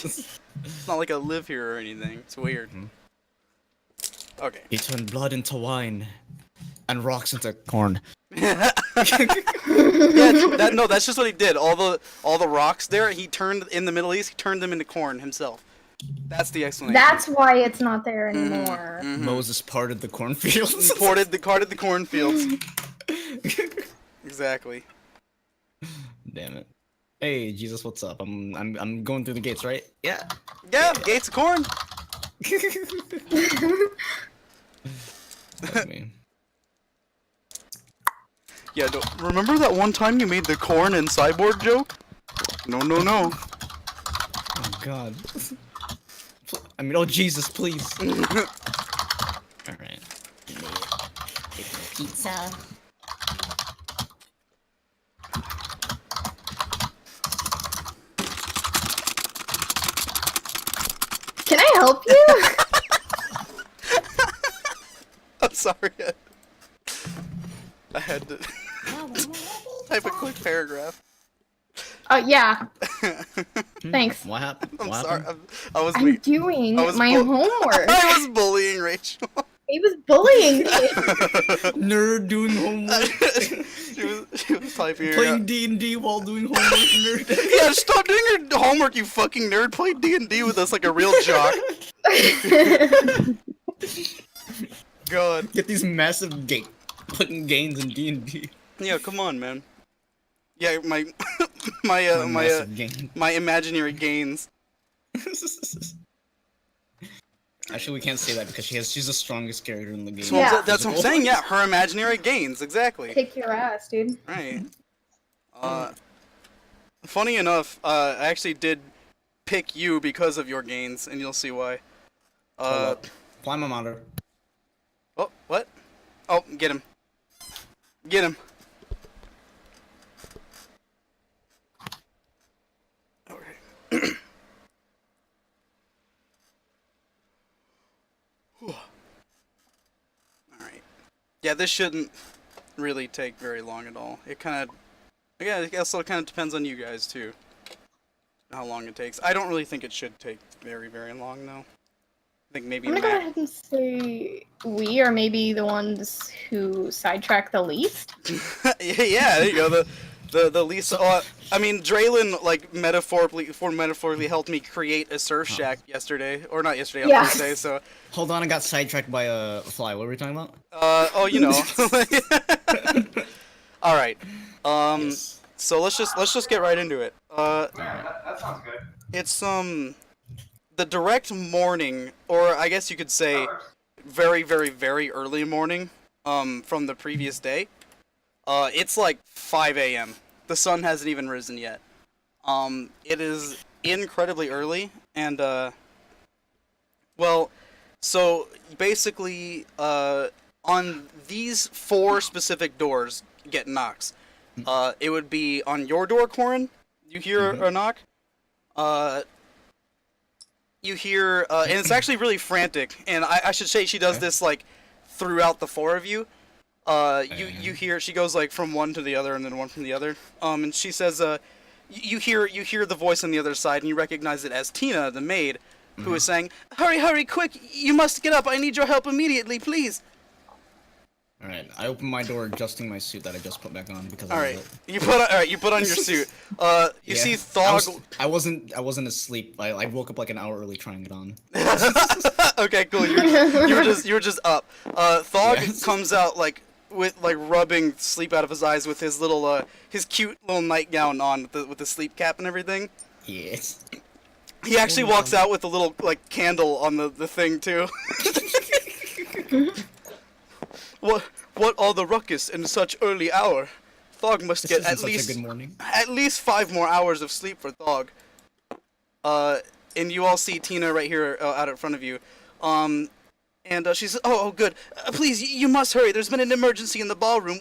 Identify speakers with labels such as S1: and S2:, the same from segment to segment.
S1: It's not like I live here or anything. It's weird. Okay.
S2: He turned blood into wine, and rocks into corn.
S1: Yeah, that's just what he did. All the rocks there, he turned in the Middle East. He turned them into corn himself. That's the explanation.
S3: That's why it's not there anymore.
S2: Moses parted the cornfields.
S1: Parted the cornfields. Exactly.
S2: Damn it. Hey, Jesus, what's up? I'm going through the gates, right? Yeah.
S1: Yeah, gates of corn.
S2: That's me.
S1: Yeah, remember that one time you made the corn and cyborg joke? No.
S2: Oh God. I mean, oh Jesus, please. Alright.
S4: Pizza.
S3: Can I help you?
S1: I'm sorry. I had to type a quick paragraph.
S3: Yeah. Thanks.
S2: What happened?
S1: I'm
S2: What
S1: sorry.
S2: happened?
S3: I'm doing my homework.
S1: I was bullying Rachel.
S3: He was bullying me.
S2: Nerd doing homework.
S1: she was typing.
S2: Playing D&D while doing homework. Nerd.
S1: Yeah, stop doing your homework, you fucking nerd. Play D&D with us like a real jock. God.
S2: Get these massive fucking gains in D&D.
S1: Yeah, come on, man. Yeah, my
S2: Massive gain.
S1: my imaginary gains.
S2: Actually, we can't say that because she's the strongest character in the game.
S1: So
S3: Yeah.
S1: that's what I'm saying. Yeah, her imaginary gains, exactly.
S3: Kick your ass, dude.
S1: Right. Funny enough, I actually did pick you because of your gains, and you'll see why.
S2: Climb a monitor.
S1: Oh, what? Oh, get him. Get him. Okay. Alright. Yeah, this shouldn't really take very long at all. It kind of... Yeah, I guess it kind of depends on you guys, too. How long it takes. I don't really think it should take very, very long, though. I think maybe
S3: I'm gonna go ahead and say we are maybe the ones who sidetrack the least.
S1: Yeah, there you go. The least. I mean, Draylin like metaphorically helped me create a surf shack yesterday, or not yesterday, on Thursday. So.
S2: Hold on, I got sidetracked by a fly. What were we talking about?
S1: Oh, you know. All right.
S2: Yes.
S1: So let's just get right into it.
S5: That sounds good.
S1: It's the direct morning, or I guess you could say very, very, very early morning from the previous day. It's like 5 a.m. The sun hasn't even risen yet. It is incredibly early, and well, so basically, on these 4 specific doors get knocks. It would be on your door, Corin. You hear a knock. You hear, and it's actually really frantic. And I should say she does this like throughout the 4 of you. You hear she goes like from one to the other and then one from the other. And she says, you hear the voice on the other side and you recognize it as Tina, the maid, who is saying, "Hurry, quick! You must get up. I need your help immediately, please."
S2: All right, I open my door, adjusting my suit that I just put back on because.
S1: All right, you put on your suit. You see Thog.
S2: I wasn't asleep. I woke up like an hour early trying it on.
S1: Okay, cool. You were just up. Thog comes out like with rubbing sleep out of his eyes with his little his cute little nightgown on with the sleep cap and everything.
S2: Yes.
S1: He actually walks out with a little like candle on the thing too. What all the ruckus in such early hour? Thog must get at least 5 more hours of sleep for Thog. And you all see Tina right here out in front of you. And she says, "Oh, good. Please, you must hurry. There's been an emergency in the ballroom.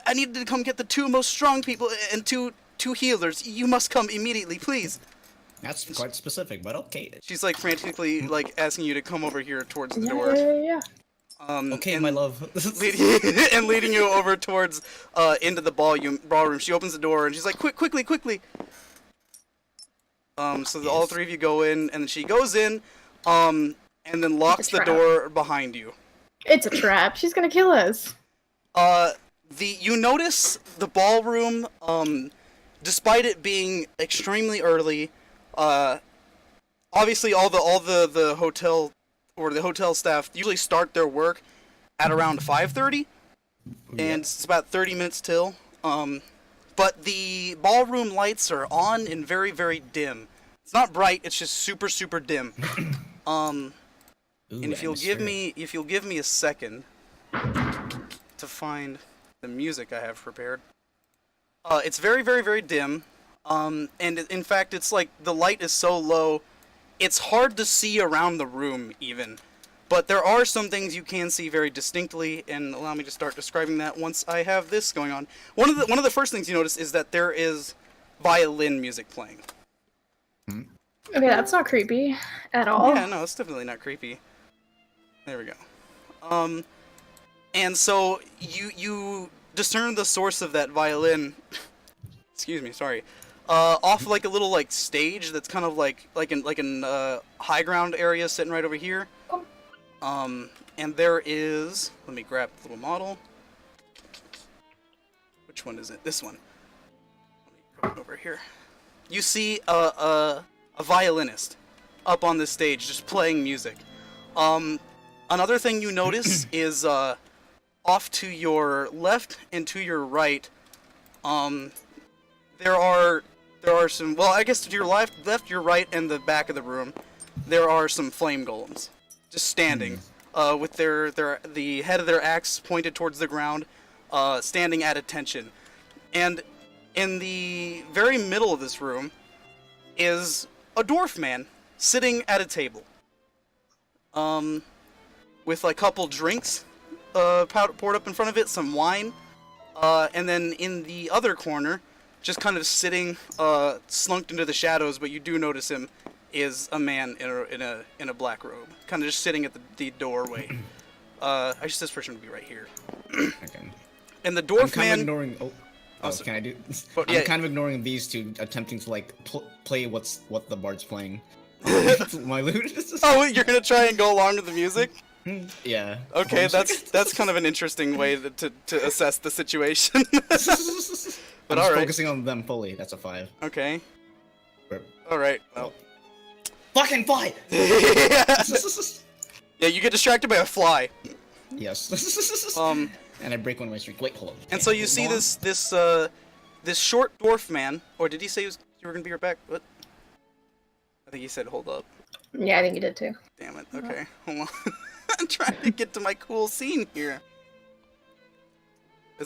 S1: I need to come get the 2 most strong people and two healers. You must come immediately, please."
S2: That's quite specific, but okay.
S1: She's like frantically like asking you to come over here towards the door.
S3: Yeah.
S2: Okay, my love.
S1: And leading you over towards into the ballroom. She opens the door and she's like, quickly. All three of you go in, and she goes in, and then locks the door behind you.
S3: It's a trap. She's gonna kill us.
S1: You notice the ballroom, despite it being extremely early, obviously all the hotel or the hotel staff usually start their work at around 5:30, and it's about 30 minutes till. But the ballroom lights are on and very, very dim. It's not bright. It's just super, super dim. And if you'll give me a second to find the music I have prepared. It's very, very, very dim. And in fact, it's like the light is so low, it's hard to see around the room even. But there are some things you can see very distinctly, and allow me to start describing that once I have this going on. One of the first things you notice is that there is violin music playing.
S3: Okay, that's not creepy at all.
S1: Yeah, no, it's definitely not creepy. There we go. And so you discern the source of that violin. Excuse me, sorry. Off like a little like stage that's kind of like in high ground area sitting right over here. And there is, let me grab the little model. Which one is it? This one. Let me go over here. You see a violinist up on this stage just playing music. Another thing you notice is off to your left and to your right, there are some, well, I guess to your left, your right, and the back of the room, there are some flame golems just standing, with the head of their axe pointed towards the ground, standing at attention. And in the very middle of this room is a dwarf man sitting at a table, with a couple drinks poured up in front of it, some wine, and then in the other corner, just kind of sitting, slunked into the shadows, but you do notice him, is a man in a black robe, kind of just sitting at the doorway. I just says for him to be right here.
S2: Okay.
S1: And the dwarf
S2: I'm kind
S1: man.
S2: of ignoring. Can I do?
S1: But, yeah.
S2: I'm kind of ignoring these two, attempting to like play what the bard's playing. My loot.
S1: Oh, you're gonna try and go along with the music?
S2: Yeah.
S1: Okay, that's kind of an interesting way to assess the situation. But
S2: I'm
S1: all right.
S2: Focusing on them fully. That's a 5.
S1: Okay. All right. Well.
S2: Fucking fly!
S1: Yeah, you get distracted by a fly.
S2: Yes. And I break one of my streak. Wait, hold on.
S1: And so you see this short dwarf man, or did he say you were gonna be right back? What? I think he said hold up.
S3: Yeah, I think you did too.
S1: Damn it. Okay, hold on. I'm trying to get to my cool scene here.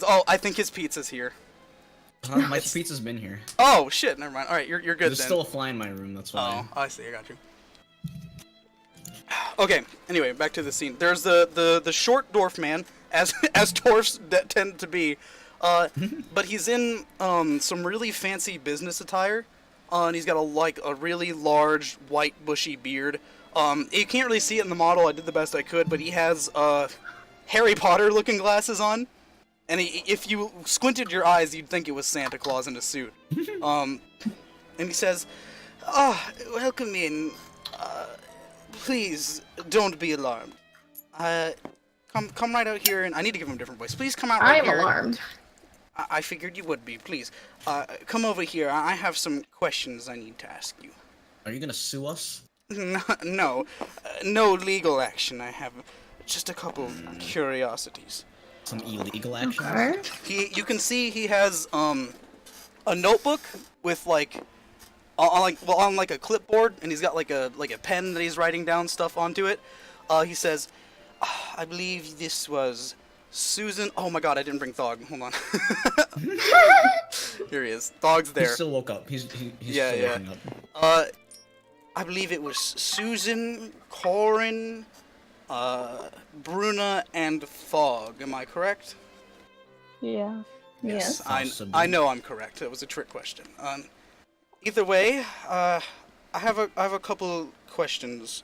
S1: Oh, I think his pizza's here.
S2: My pizza's been here.
S1: Oh shit! Never mind. All right, you're good
S2: There's
S1: then.
S2: Still a fly in my room. That's why.
S1: Oh, I see. I got you. Okay. Anyway, back to the scene. There's the short dwarf man, as dwarfs tend to be, but he's in some really fancy business attire, and he's got a really large white bushy beard. You can't really see it in the model. I did the best I could, but he has Harry Potter looking glasses on. And if you squinted your eyes, you'd think it was Santa Claus in a suit. And he says, welcome in. Please don't be alarmed. Come right out here, and I need to give him a different voice. Please come out right here.
S3: I am alarmed.
S1: I figured you would be. Please, come over here. I have some questions I need to ask you.
S2: Are you gonna sue us?
S1: No, no legal action. I have just a couple curiosities.
S2: Some illegal action.
S3: Okay.
S1: You can see he has a notebook with on a clipboard, and he's got like a pen that he's writing down stuff onto it. He says, I believe this was Susan. Oh my god, I didn't bring Thog. Hold on. Here he is. Thog's there.
S2: He still woke up. He's
S1: Yeah,
S2: still
S1: yeah.
S2: waking up.
S1: I believe it was Susan, Corin, Bruna, and Thog. Am I correct?
S3: Yeah. Yes.
S1: I know I'm correct. That was a trick question. Either way, I have a couple questions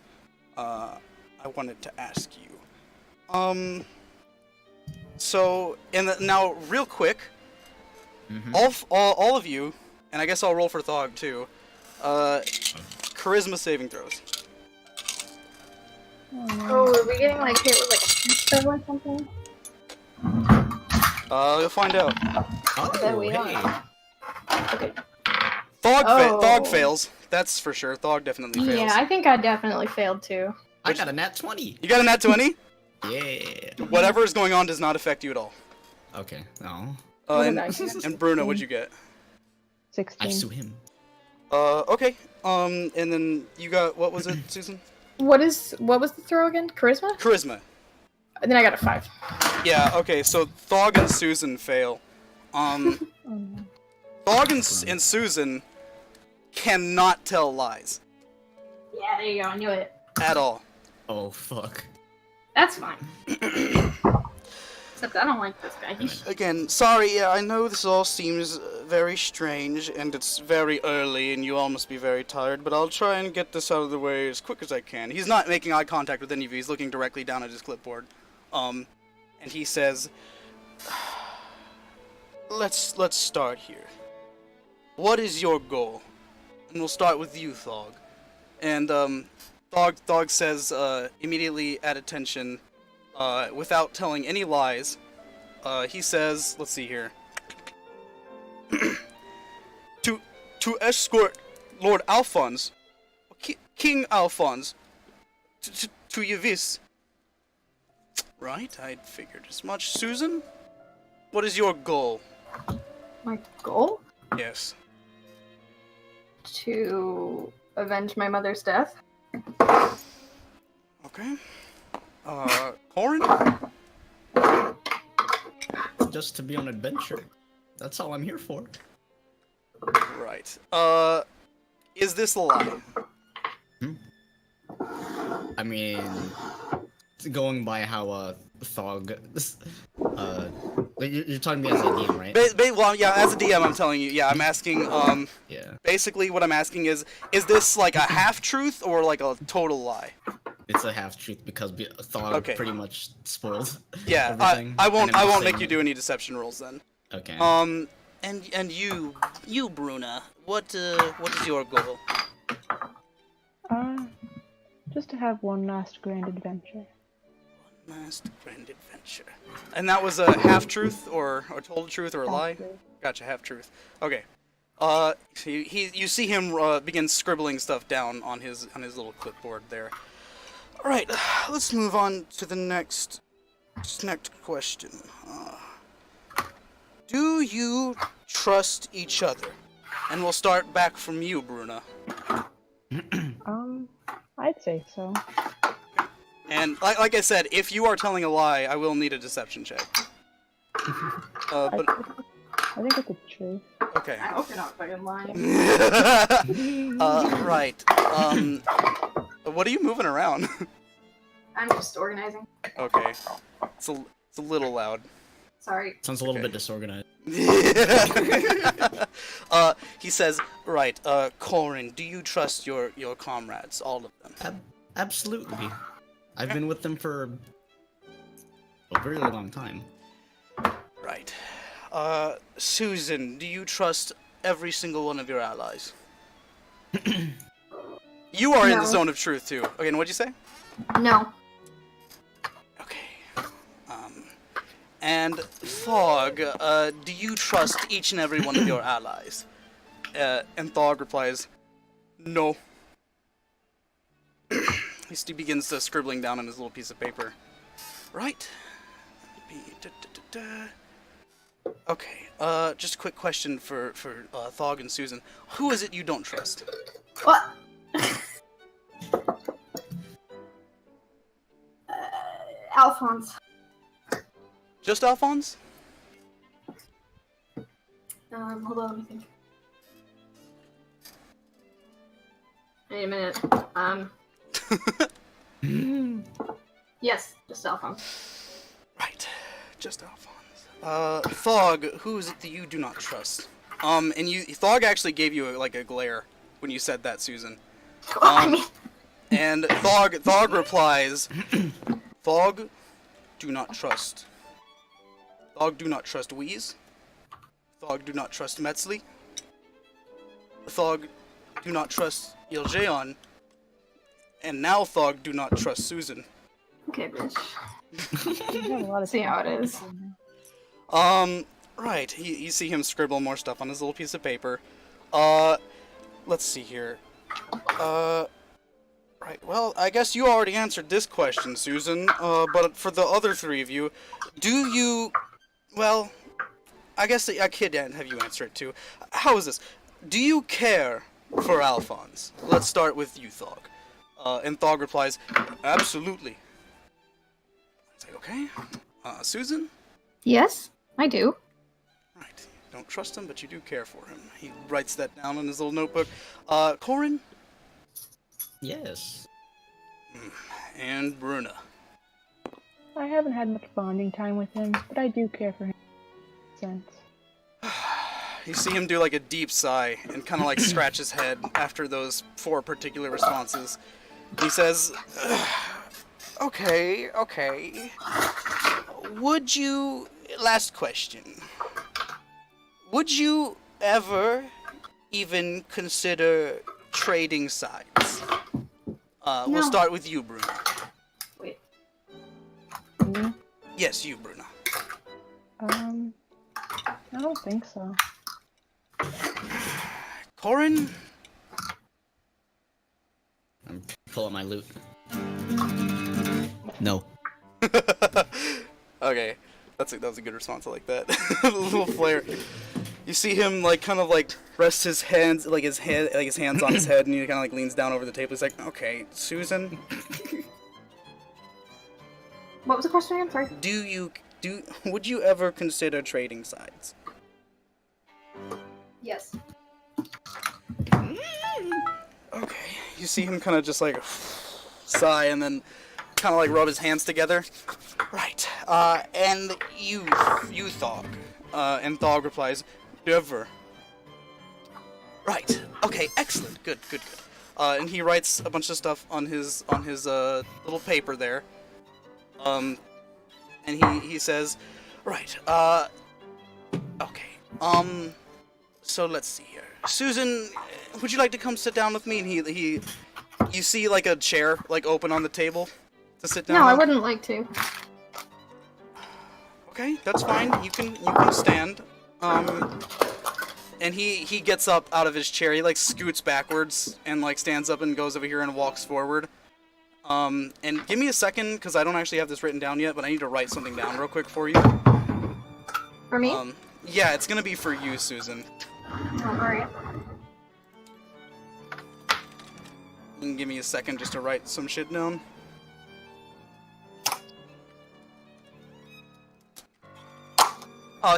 S1: I wanted to ask you. So, now real quick, all of you, and I guess I'll roll for Thog too. Charisma saving throws.
S3: Oh, are we getting like hit with like a pistol or something?
S1: You'll find out.
S2: Oh,
S3: Bet we
S2: hey.
S3: are. Okay.
S1: Thog fails. That's for sure. Thog definitely fails.
S3: Yeah, I think I definitely failed too.
S2: I got a nat 20.
S1: You got a nat 20?
S2: Yeah.
S1: Whatever is going on does not affect you at all.
S2: Okay, no.
S3: What
S1: And,
S3: did I get?
S1: and Bruno, what'd you get?
S4: 16.
S2: I sue him.
S1: Okay. And then you got, what was it, Susan?
S3: What was the throw again? Charisma?
S1: Charisma.
S3: And then I got a 5.
S1: Yeah, okay, so Thog and Susan fail.
S4: Oh, no.
S1: Thog and Susan cannot tell lies.
S3: Yeah, there you go. I knew it.
S1: At all.
S2: Oh, fuck.
S3: That's fine. Except I don't like this guy.
S1: Again, sorry, yeah, I know this all seems very strange, and it's very early, and you all must be very tired, but I'll try and get this out of the way as quick as I can. He's not making eye contact with any of you, he's looking directly down at his clipboard. And he says, let's start here. What is your goal? And we'll start with you, Thog. And, Thog says, immediately at attention, without telling any lies, he says, let's see here, to escort Lord Alphonse, King Alphonse, to Yavis. Right, I'd figured as much. Susan, what is your goal?
S3: My goal?
S1: Yes.
S3: To avenge my mother's death.
S1: Okay. Corin?
S2: Just to be on adventure. That's all I'm here for.
S1: Right. Is this a lie?
S2: I mean, going by how Thog, you're talking to me as a DM, right?
S1: Well, yeah, as a DM, I'm telling you. Yeah, I'm asking.
S2: Yeah.
S1: Basically, what I'm asking is this like a half truth or like a total lie?
S2: It's a half truth because Thog pretty much spoiled.
S1: Yeah,
S2: everything.
S1: I
S2: And
S1: won't
S2: I'm just
S1: make
S2: saying-
S1: you do any deception rolls then.
S2: Okay.
S1: And you, Bruna, what is your goal?
S4: Just to have one last grand adventure.
S1: Last grand adventure. And that was a half truth or a total truth or a lie?
S4: Half-truth.
S1: Gotcha, half truth. Okay. So you see him begin scribbling stuff down on his little clipboard there. All right, let's move on to the next question. Do you trust each other? And we'll start back from you, Bruna.
S4: I'd say so.
S1: And like I said, if you are telling a lie, I will need a deception check. But
S4: I think it's true.
S1: okay.
S3: I hope you're not fucking lying.
S1: Right. What are you moving around?
S3: I'm just organizing.
S1: Okay. It's a little loud.
S3: Sorry.
S2: Sounds a little bit disorganized.
S1: He says, right, Corin, do you trust your comrades, all of them?
S2: Absolutely. I've been with them for a very long time.
S1: Right. Susan, do you trust every single one of your allies? You are in the
S3: No.
S1: zone of truth, too. Okay, and what'd you say?
S3: No.
S1: Okay. And Thog, do you trust each and every one of your allies? And Thog replies, no. He begins scribbling down on his little piece of paper. Right. Okay. Just a quick question for Thog and Susan. Who is it you don't trust?
S3: What? Alphonse.
S1: Just Alphonse?
S3: Hold on, let me think. Wait a minute. Yes, just Alphonse.
S1: Right. Just Alphonse. Thog, who is it that you do not trust? And Thog actually gave you a glare when you said that, Susan.
S3: I mean,
S1: And Thog replies, Thog, do not trust. Thog, do not trust Wheeze. Thog, do not trust Metzley. Thog, do not trust Iljeon, and now Thog do not trust Susan.
S3: Okay, bitch.
S4: We have a lot of
S3: See how it is.
S1: Right. You see him scribble more stuff on his little piece of paper. Let's see here. Right. Well, I guess you already answered this question, Susan. But for the other three of you, do you? Well, I guess I could have you answer it too. How is this? Do you care for Alphonse? Let's start with you, Thog. And Thog replies, absolutely. I say, okay. Susan?
S3: Yes, I do.
S1: Right. You don't trust him, but you do care for him. He writes that down in his little notebook. Corin?
S2: Yes.
S1: And Bruna.
S4: I haven't had much bonding time with him, but I do care for him. Sense.
S1: You see him do like a deep sigh and kind of like scratch his head after those 4 particular responses. He says, okay. Would you, last question, would you ever even consider trading sides? We'll
S3: No.
S1: start with you, Bruna.
S3: Wait.
S4: Me?
S1: Yes, you, Bruna.
S4: I don't think so.
S1: Corin?
S2: I'm pulling my loot. No.
S1: Okay, that was a good response. I like that. A little flare. You see him like kind of like rest his hands, like his hands on his head, and he kind of like leans down over the table. He's like, "Okay, Susan,
S3: What was the question again? Sorry.
S1: would you ever consider trading sides?"
S3: Yes.
S1: Okay. You see him kind of just like sigh and then kind of like rub his hands together. Right. And you Thog. And Thog replies, never. Right. Okay. Excellent. Good. And he writes a bunch of stuff on his little paper there. And he says, right. Okay. So let's see here. Susan, would you like to come sit down with me? And you see like a chair like open on the table to sit down.
S3: No, I
S1: on?
S3: wouldn't like to.
S1: Okay, that's fine. You can stand. And he gets up out of his chair. He like scoots backwards and like stands up and goes over here and walks forward. And give me a second because I don't actually have this written down yet, but I need to write something down real quick for you.
S3: For me?
S1: Yeah, it's gonna be for you, Susan.
S3: Alright.
S1: You can give me a second just to write some shit down.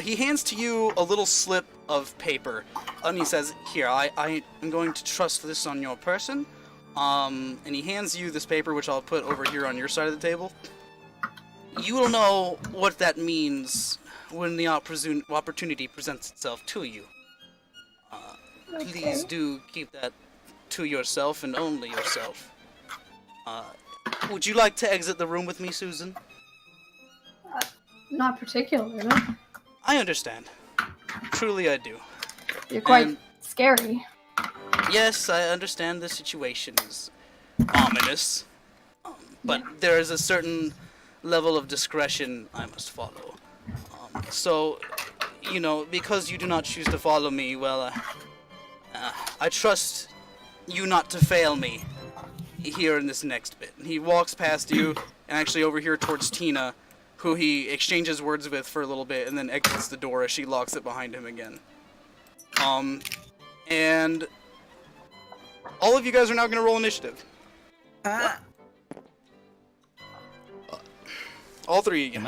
S1: He hands to you a little slip of paper, and he says, here, I am going to trust this on your person. And he hands you this paper, which I'll put over here on your side of the table. You will know what that means when the opportunity presents itself to you. Please do keep that to yourself and only yourself. Would you like to exit the room with me, Susan?
S3: Not particularly.
S1: I understand. Truly I do.
S3: You're quite
S1: And-
S3: scary.
S1: Yes, I understand the situation is ominous, but there is a certain level of discretion I must follow. So, you know, because you do not choose to follow me, well, I trust you not to fail me here in this next bit. And he walks past you, and actually over here towards Tina, who he exchanges words with for a little bit, and then exits the door as she locks it behind him again. And all of you guys are now going to roll initiative. All three of you.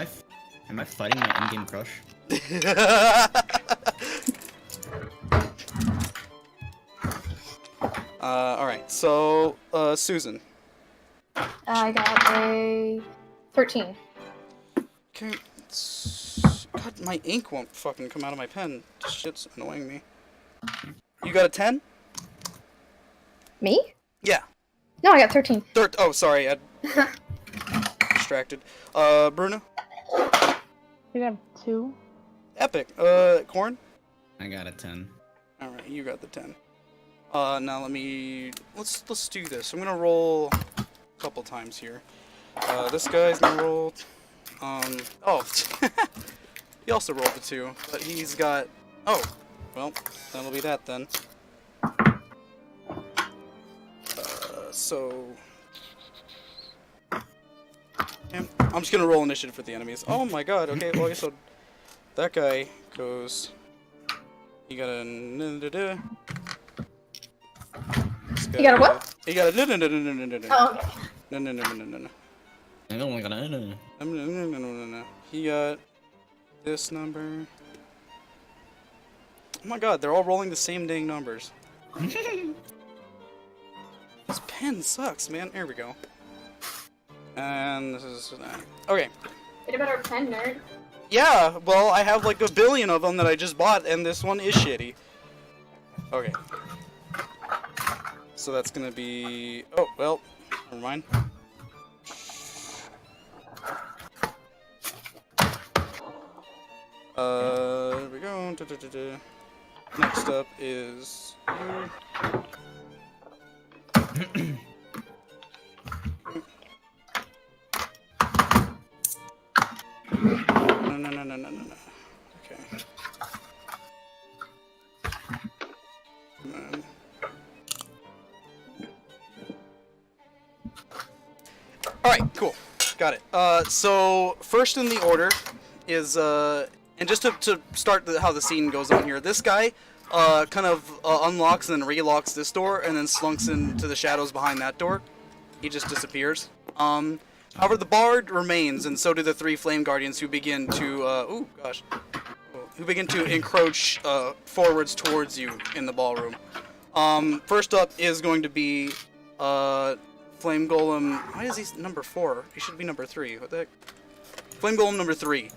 S2: Am I fighting my endgame crush?
S1: Alright, so, Susan.
S3: I got a 13.
S1: Okay. God, my ink won't fucking come out of my pen. This shit's annoying me. You got a 10?
S3: Me?
S1: Yeah.
S3: No, I got 13.
S1: Oh, sorry, I distracted. Bruno?
S4: You have 2.
S1: Epic. Corn?
S2: I got a 10.
S1: Alright, you got the 10. Now let's do this. I'm gonna roll a couple times here. This guy's gonna roll. Oh, he also rolled the 2, but he's got. Oh, well, that'll be that then. So. I'm just gonna roll initiative for the enemies. Oh my god, okay, well, I guess that guy goes. You got a.
S3: You got a what?
S1: You got a. No.
S3: Oh, okay.
S1: No.
S2: I don't like
S1: No. He got this number. Oh my god, they're all rolling the same dang numbers. This pen sucks, man. There we go. And this is okay.
S3: Get a better pen, nerd.
S1: Yeah, well, I have like a billion of them that I just bought, and this one is shitty. Okay. So that's gonna be. Oh well, never mind. There we go. Next up is you. No. Okay. Come on. Alright, cool. Got it. So, first in the order is, and just to start how the scene goes on here, this guy, kind of unlocks and then relocks this door, and then slunks into the shadows behind that door. He just disappears. However, the bard remains, and so do the 3 flame guardians who begin to, who begin to encroach forwards towards you in the ballroom. First up is going to be Flame Golem. Why is he number 4? He should be number 3. What the heck? Flame Golem number 3,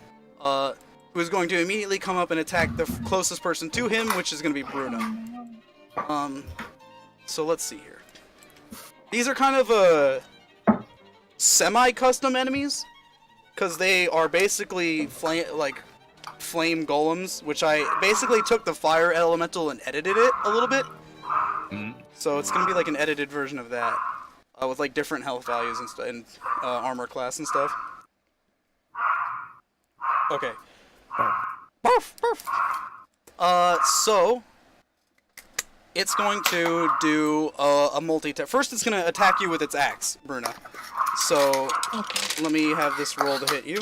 S1: who is going to immediately come up and attack the closest person to him, which is going to be Bruna. So let's see here. These are kind of semi-custom enemies, because they are basically flame golems, which I basically took the fire elemental and edited it a little bit. So it's gonna be like an edited version of that, with like different health values and armor class and stuff. Okay. So it's going to do a multi-attack. First, it's going to attack you with its axe, Bruna. So, let me have this roll to hit you.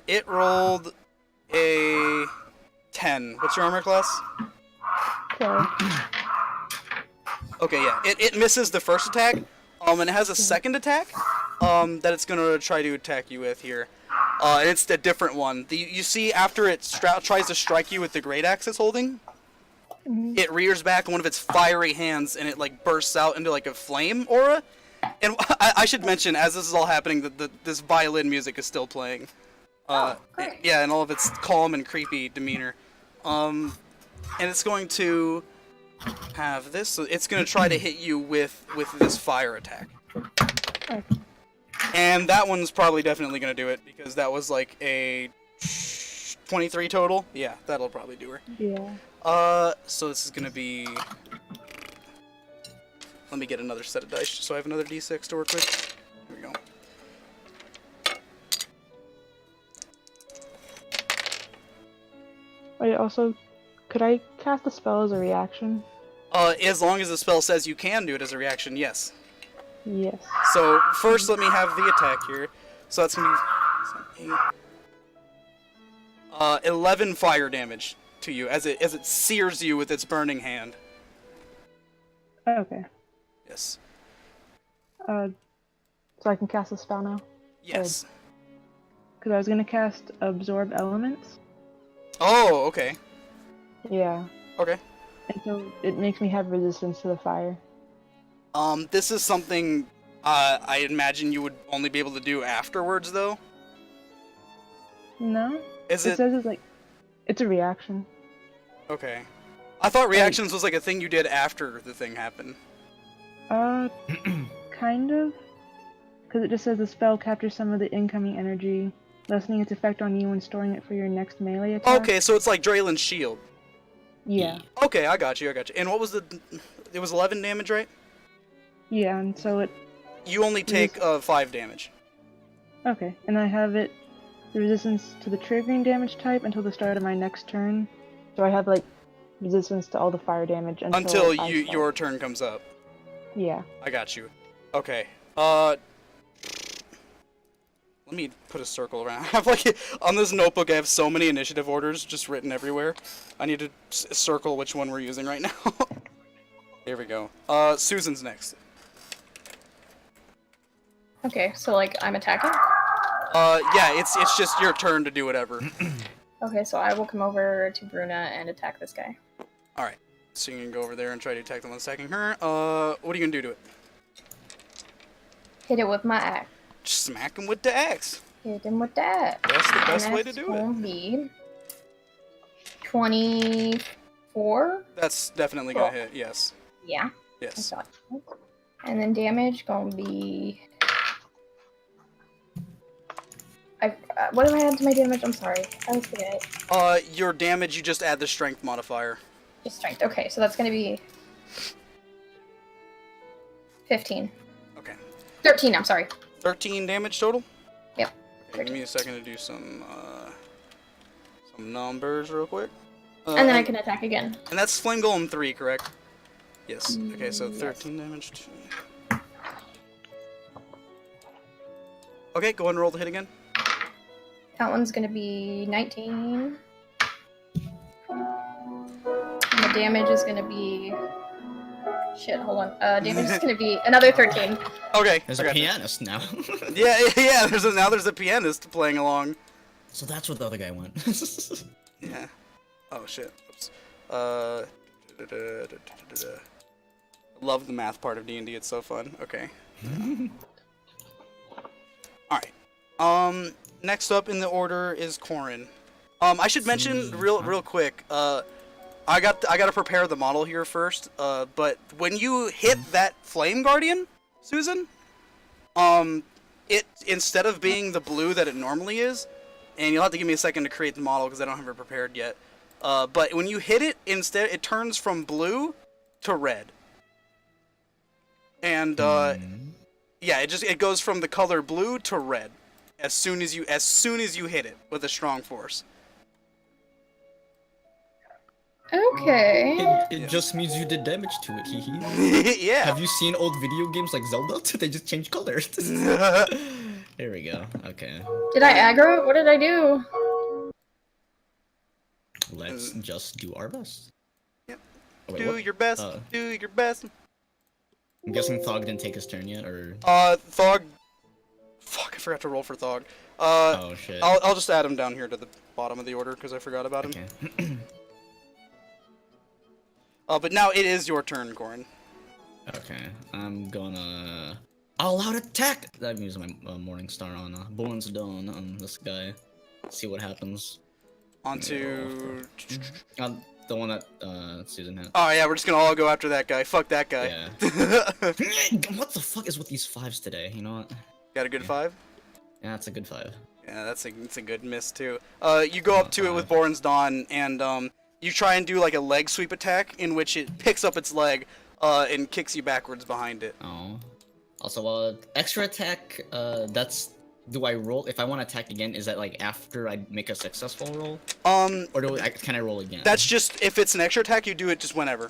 S1: It rolled a 10. What's your armor class?
S4: Okay.
S1: Okay, yeah. It misses the first attack, and it has a second attack, that it's going to try to attack you with here. And it's a different one. You see, after it tries to strike you with the great axe it's holding, it rears back one of its fiery hands, and it like bursts out into like a flame aura. And I should mention, as this is all happening, that this violin music is still playing. Yeah, and all of its calm and creepy demeanor. And it's going to have this. So it's going to try to hit you with this fire attack.
S4: Okay.
S1: And that one's probably definitely going to do it, because that was like a 23 total. Yeah, that'll probably do her.
S4: Yeah.
S1: So this is going to be... Let me get another set of dice, so I have another d6 to work with. Here we go.
S4: Wait, also, could I cast a spell as a reaction?
S1: As long as the spell says you can do it as a reaction, yes.
S4: Yes.
S1: So, first let me have the attack here. So that's going to be 11 fire damage to you as it sears you with its burning hand.
S4: Okay.
S1: Yes.
S4: So I can cast a spell now?
S1: Yes.
S4: Because I was gonna cast Absorb Elements.
S1: Oh, okay.
S4: Yeah.
S1: Okay.
S4: And so it makes me have resistance to the fire.
S1: This is something I imagine you would only be able to do afterwards, though.
S4: No?
S1: Is
S4: It
S1: it?
S4: says it's like, it's a reaction.
S1: Okay. I thought reactions was like a thing you did after the thing happened.
S4: Kind of. Because it just says the spell captures some of the incoming energy, lessening its effect on you and storing it for your next melee attack.
S1: Okay, so it's like Draylen's shield.
S4: Yeah.
S1: Okay, I got you. And what was the? It was 11 damage, right?
S4: Yeah, and so it.
S1: You only take 5 damage.
S4: Okay, and I have it the resistance to the triggering damage type until the start of my next turn. So I have like resistance to all the fire damage until
S1: your turn comes up.
S4: Yeah.
S1: I got you. Okay. Let me put a circle around. I have like on this notebook. I have so many initiative orders just written everywhere. I need to circle which one we're using right now. Here we go. Susan's next.
S3: Okay, so like I'm attacking.
S1: Yeah, it's just your turn to do whatever.
S3: Okay, so I will come over to Bruna and attack this guy.
S1: All right. So you can go over there and try to attack the one attacking her. What are you gonna do to it?
S3: Hit it with my axe.
S1: Just smack him with the axe.
S3: Hit him with that.
S1: That's the best way to
S3: That's
S1: do
S3: gonna
S1: it.
S3: be 24.
S1: That's definitely gonna hit. Yes.
S3: Yeah. I
S1: Yes.
S3: thought so. And then damage gonna be. What did I add to my damage? I'm sorry. I always forget.
S1: Your damage, you just add the strength modifier.
S3: Just strength. Okay, so that's gonna be 15.
S1: Okay.
S3: 13. I'm sorry.
S1: 13 damage total?
S3: Yep.
S1: Okay, give me a second to do some numbers real quick.
S3: And then I can attack again.
S1: And that's Flame Golem 3, correct? Yes. Okay, so 13 damage. Okay, go ahead and roll the hit again.
S3: That one's gonna be 19. And the damage is gonna be. Shit, hold on. Damage is gonna be another 13.
S1: Okay.
S2: There's
S1: I
S2: a
S1: got you.
S2: pianist now.
S1: Yeah. Now there's a pianist playing along.
S2: So that's where the other guy went.
S1: Yeah. Oh shit. Oops. Love the math part of D&D. It's so fun. Okay. All right. Next up in the order is Corin. I should mention real quick. I gotta prepare the model here first. But when you hit that Flame Guardian, Susan, it instead of being the blue that it normally is, and you'll have to give me a second to create the model because I don't have it prepared yet. But when you hit it, instead it turns from blue to red. And yeah, it goes from the color blue to red as soon as you hit it with a strong force.
S3: Okay.
S2: It just means you did damage to it, hee.
S1: Yeah.
S2: Have you seen old video games like Zelda? They just change colors. Here we go. Okay.
S3: Did I aggro it? What did I do?
S2: Let's just do our best.
S1: Yep.
S2: Oh, wait,
S1: Do
S2: what?
S1: your best. Do your best.
S2: I'm guessing Thog didn't take his turn yet, or...
S1: Thog. Fuck, I forgot to roll for Thog.
S2: Oh, shit.
S1: I'll just add him down here to the bottom of the order because I forgot about him.
S2: Okay.
S1: But now it is your turn, Corin.
S2: Okay, I'm gonna... All-out attack! I'm using my Morning Star on Born's Dawn on this guy. See what happens.
S1: Onto...
S2: The one that Susan had.
S1: Oh yeah, we're just gonna all go after that guy. Fuck that guy.
S2: Yeah. What the fuck is with these 5s today? You know what?
S1: Got a good 5?
S2: Yeah, that's a good 5.
S1: Yeah, that's a good miss too. You go up to it with Born's Dawn, and you try and do like a leg sweep attack, in which it picks up its leg and kicks you backwards behind it.
S2: Oh. Also, extra attack. That's. Do I roll if I want to attack again? Is that like after I make a successful roll? Or can I roll again?
S1: That's just if it's an extra attack, you do it just whenever.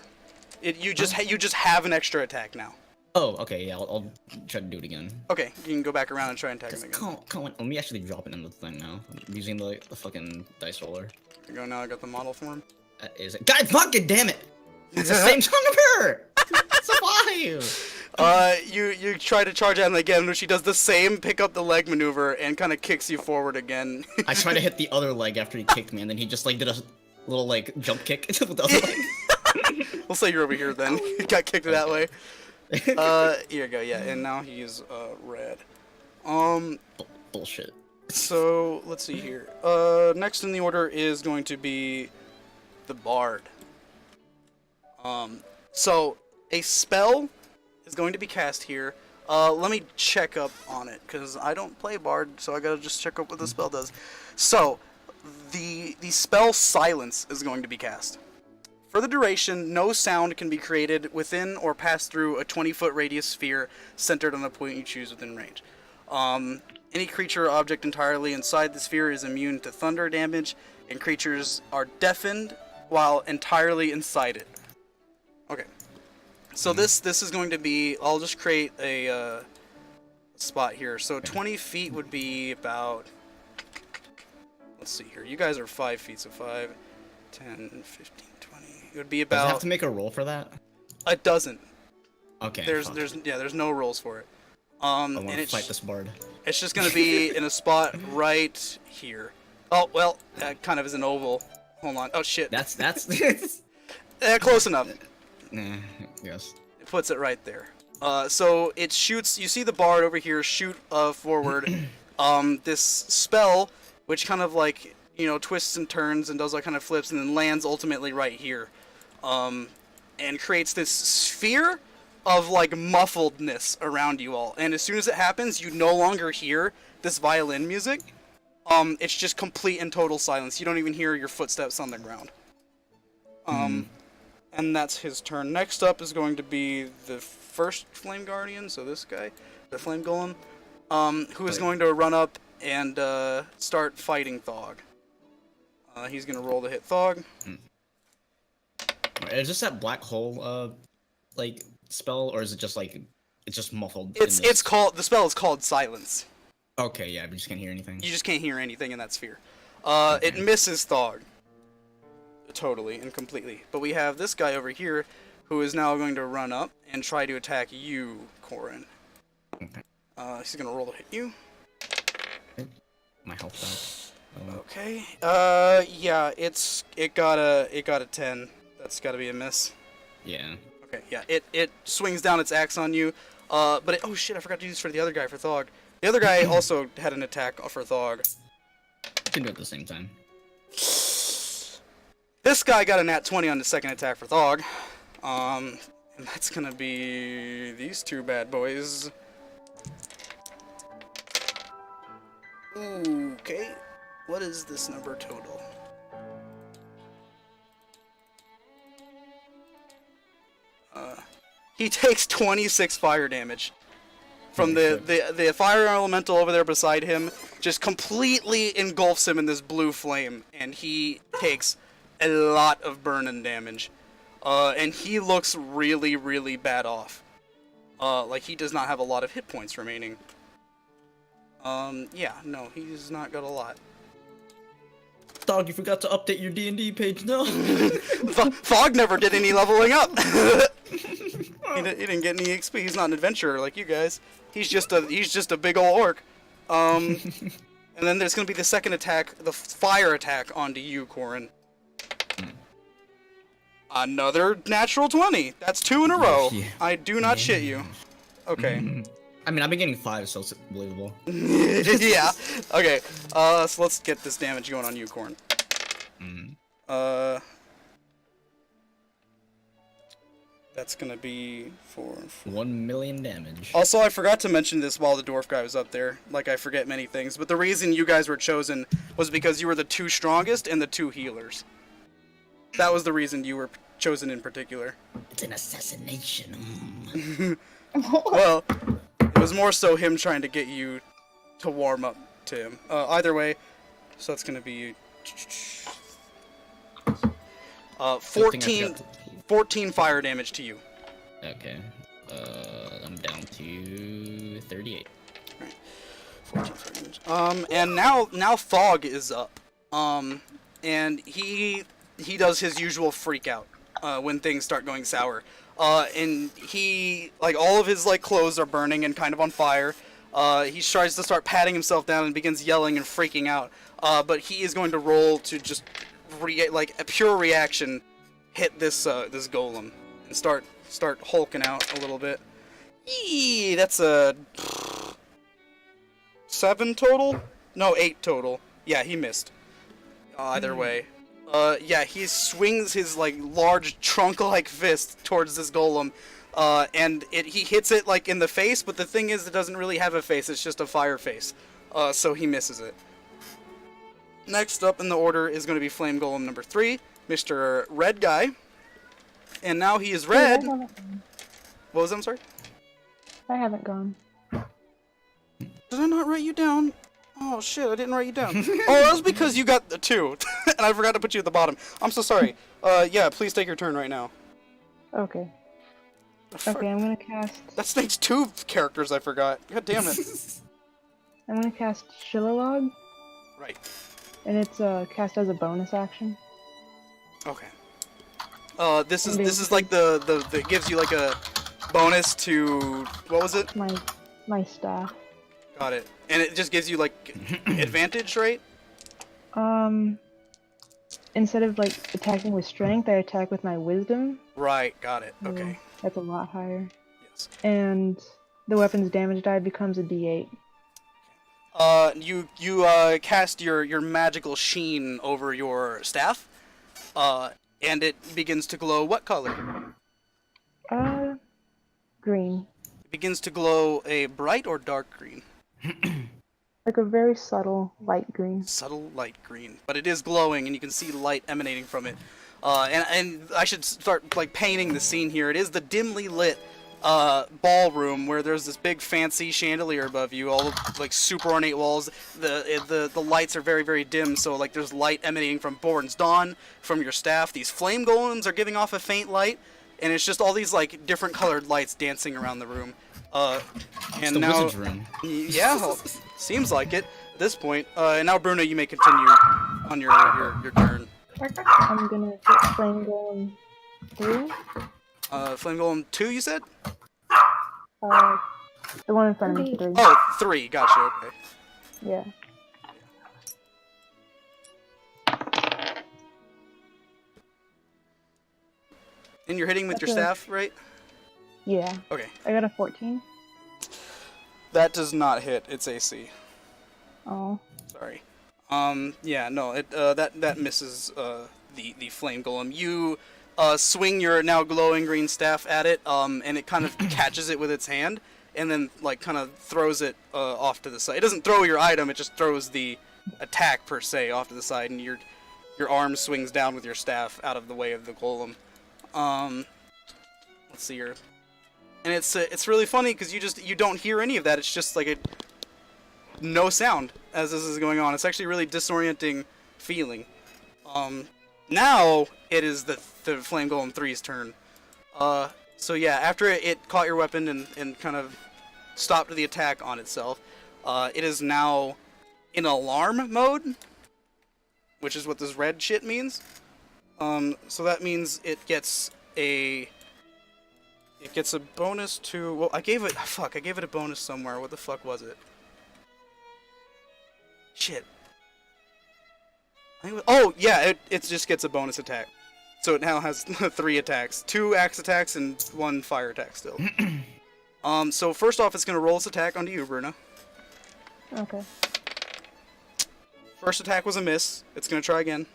S1: You just have an extra attack now.
S2: Oh, okay, yeah, I'll try to do it again.
S1: Okay, you can go back around and try and attack him again.
S2: Come on, let me actually drop it in the thing now. I'm using the fucking dice roller.
S1: There you go, now I got the model for him.
S2: Is it? God fucking damn it! It's the same number! It's a 5!
S1: You try to charge at him again, but she does the same pick up the leg maneuver and kind of kicks you forward again.
S2: I tried to hit the other leg after he kicked me, and then he just like did a little like jump kick with the other leg.
S1: We'll say you're over here then. You got kicked that way. Here you go, yeah, and now he's red.
S2: Bullshit.
S1: So let's see here. Next in the order is going to be the Bard. So a spell is going to be cast here. Let me check up on it because I don't play Bard, so I gotta just check up what the spell does. So the spell Silence is going to be cast. For the duration, no sound can be created within or pass through a 20-foot radius sphere centered on a point you choose within range. Any creature or object entirely inside the sphere is immune to thunder damage, and creatures are deafened while entirely inside it. Okay. So this is going to be, I'll just create a spot here. So 20 feet would be about, let's see here. You guys are 5 feet, so 5, 10, 15, 20. It would be about...
S2: Does it have to make a roll for that?
S1: It doesn't.
S2: Okay.
S1: There's no rolls for it.
S2: I want to fight this bard.
S1: It's just going to be in a spot right here. Oh, well, that kind of is an oval. Hold on. Oh, shit.
S2: That's
S1: Close enough.
S2: Yes.
S1: It puts it right there. So it shoots, you see the bard over here shoot forward. This spell, which kind of like, you know, twists and turns and does like kind of flips and then lands ultimately right here. And creates this sphere of like muffledness around you all. And as soon as it happens, you no longer hear this violin music. It's just complete and total silence. You don't even hear your footsteps on the ground. And that's his turn. Next up is going to be the first Flame Guardian, so this guy, the Flame Golem, who is going to run up and start fighting Thog. He's going to roll to hit Thog.
S2: Is this that black hole, like, spell, or is it just, like, it's just muffled?
S1: It's called, the spell is called Silence.
S2: Okay, yeah, but you just can't hear anything.
S1: You just can't hear anything in that sphere. It misses Thog. Totally and completely. But we have this guy over here who is now going to run up and try to attack you, Corin.
S2: Okay.
S1: He's going to roll to hit you.
S2: My health down.
S1: Okay. Yeah, it got a 10. That's got to be a miss.
S2: Yeah.
S1: Okay, yeah. It swings down its axe on you. But oh shit, I forgot to use this for the other guy, for Thog. The other guy also had an attack for Thog.
S2: You can do it at the same time.
S1: This guy got a nat 20 on the second attack for Thog. And that's gonna be these two bad boys. Okay. What is this number total? He takes 26 fire damage. From the fire elemental over there beside him, just completely engulfs him in this blue flame, and he takes a lot of burning damage. And he looks really, really bad off. Like he does not have a lot of hit points remaining. Yeah, no, he's not got a lot.
S2: Thog, you forgot to update your D&D page, no?
S1: Thog never did any leveling up. He didn't get any XP. He's not an adventurer like you guys. He's just a big ol' orc. And then there's gonna be the second attack, the fire attack onto you, Corin. Another natural 20. That's 2 in a row.
S2: Yeah.
S1: I do not shit you. Okay.
S2: I mean, I've been getting 5, so it's believable.
S1: Yeah. Okay. So let's get this damage going on you, Corin. That's gonna be for
S2: 1 million damage.
S1: Also, I forgot to mention this while the dwarf guy was up there. Like, I forget many things. But the reason you guys were chosen was because you were the 2 strongest and the 2 healers. That was the reason you were chosen in particular.
S2: It's an assassination.
S1: Well, it was more so him trying to get you to warm up to him. Either way, so that's gonna be 14 fire damage to you.
S2: Okay. I'm down to 38.
S1: Alright. 14 fire damage. And now Thog is up. And he does his usual freak out when things start going sour. And he, like, all of his, like, clothes are burning and kind of on fire. He tries to start patting himself down and begins yelling and freaking out. But he is going to roll to just, like, a pure reaction, hit this this golem and start hulking out a little bit. Eee, that's a 7 total? No, 8 total. Yeah, he missed. Either way. Yeah, he swings his, like, large trunk-like fist towards this golem, and he hits it, like, in the face, but the thing is, it doesn't really have a face, it's just a fire face. So he misses it. Next up in the order is going to be Flame Golem number 3, Mr. Red Guy. and now he is
S4: Wait,
S1: red.
S4: I haven't gone.
S1: What was that? I'm sorry?
S4: I haven't gone.
S1: Did I not write you down? Oh shit, I didn't write you down. Oh, that was because you got the 2, and I forgot to put you at the bottom. I'm so sorry. Yeah, please take your turn right now.
S4: Okay.
S1: The fuck?
S4: Okay, I'm gonna cast.
S1: That snake's 2 characters I forgot. God damn it.
S4: I'm gonna cast Shillalog,
S1: Right.
S4: and it's cast as a bonus action.
S1: Okay. This is like the it gives you like a bonus to what was it?
S4: My staff.
S1: Got it. And it just gives you like advantage, right?
S4: Instead of like attacking with strength, I attack with my wisdom.
S1: Right. Got it. Okay.
S4: That's a lot higher.
S1: Yes.
S4: And the weapon's damage die becomes a D8.
S1: You cast your magical sheen over your staff, and it begins to glow. What color?
S4: Green.
S1: It begins to glow a bright or dark green.
S4: Like a very subtle light green.
S1: Subtle light green, but it is glowing, and you can see light emanating from it. And I should start like painting the scene here. It is the dimly lit ballroom where there's this big fancy chandelier above you, all of, like super ornate walls. The lights are very, very dim, so like there's light emanating from Born's Dawn, from your staff. These flame golems are giving off a faint light, and it's just all these like different colored lights dancing around the room. And
S2: the
S1: now,
S2: wizard's room.
S1: Yeah, well, seems like it at this point. And now Bruno, you may continue on your turn.
S4: I'm gonna hit Flame Golem 3.
S1: Flame Golem 2, you said?
S4: The one in front of me, 3.
S1: Oh, 3. Gotcha. Okay.
S4: Yeah.
S1: And you're hitting with your
S4: Okay.
S1: staff, right?
S4: Yeah.
S1: Okay.
S4: I got a 14.
S1: That does not hit. It's AC.
S4: Oh.
S1: Sorry. Yeah, no, it that misses the flame golem. You swing your now glowing green staff at it, and it kind of catches it with its hand, and then like kind of throws it off to the side. It doesn't throw your item; it just throws the attack per se off to the side, and your arm swings down with your staff out of the way of the golem. Let's see here, and it's really funny because you don't hear any of that. It's just like no sound as this is going on. It's actually a really disorienting feeling. Now it is the Flame Golem 3's turn. So yeah, after it caught your weapon and kind of stopped the attack on itself, it is now in alarm mode, which is what this red shit means. So that means it gets a bonus to, well, I gave it a bonus somewhere. What the fuck was it? Shit. Oh, yeah, it just gets a bonus attack. So it now has 3 attacks. 2 axe attacks and 1 fire attack still. So first off, it's going to roll its attack onto you, Bruna.
S4: Okay.
S1: First attack was a miss. It's going to try again.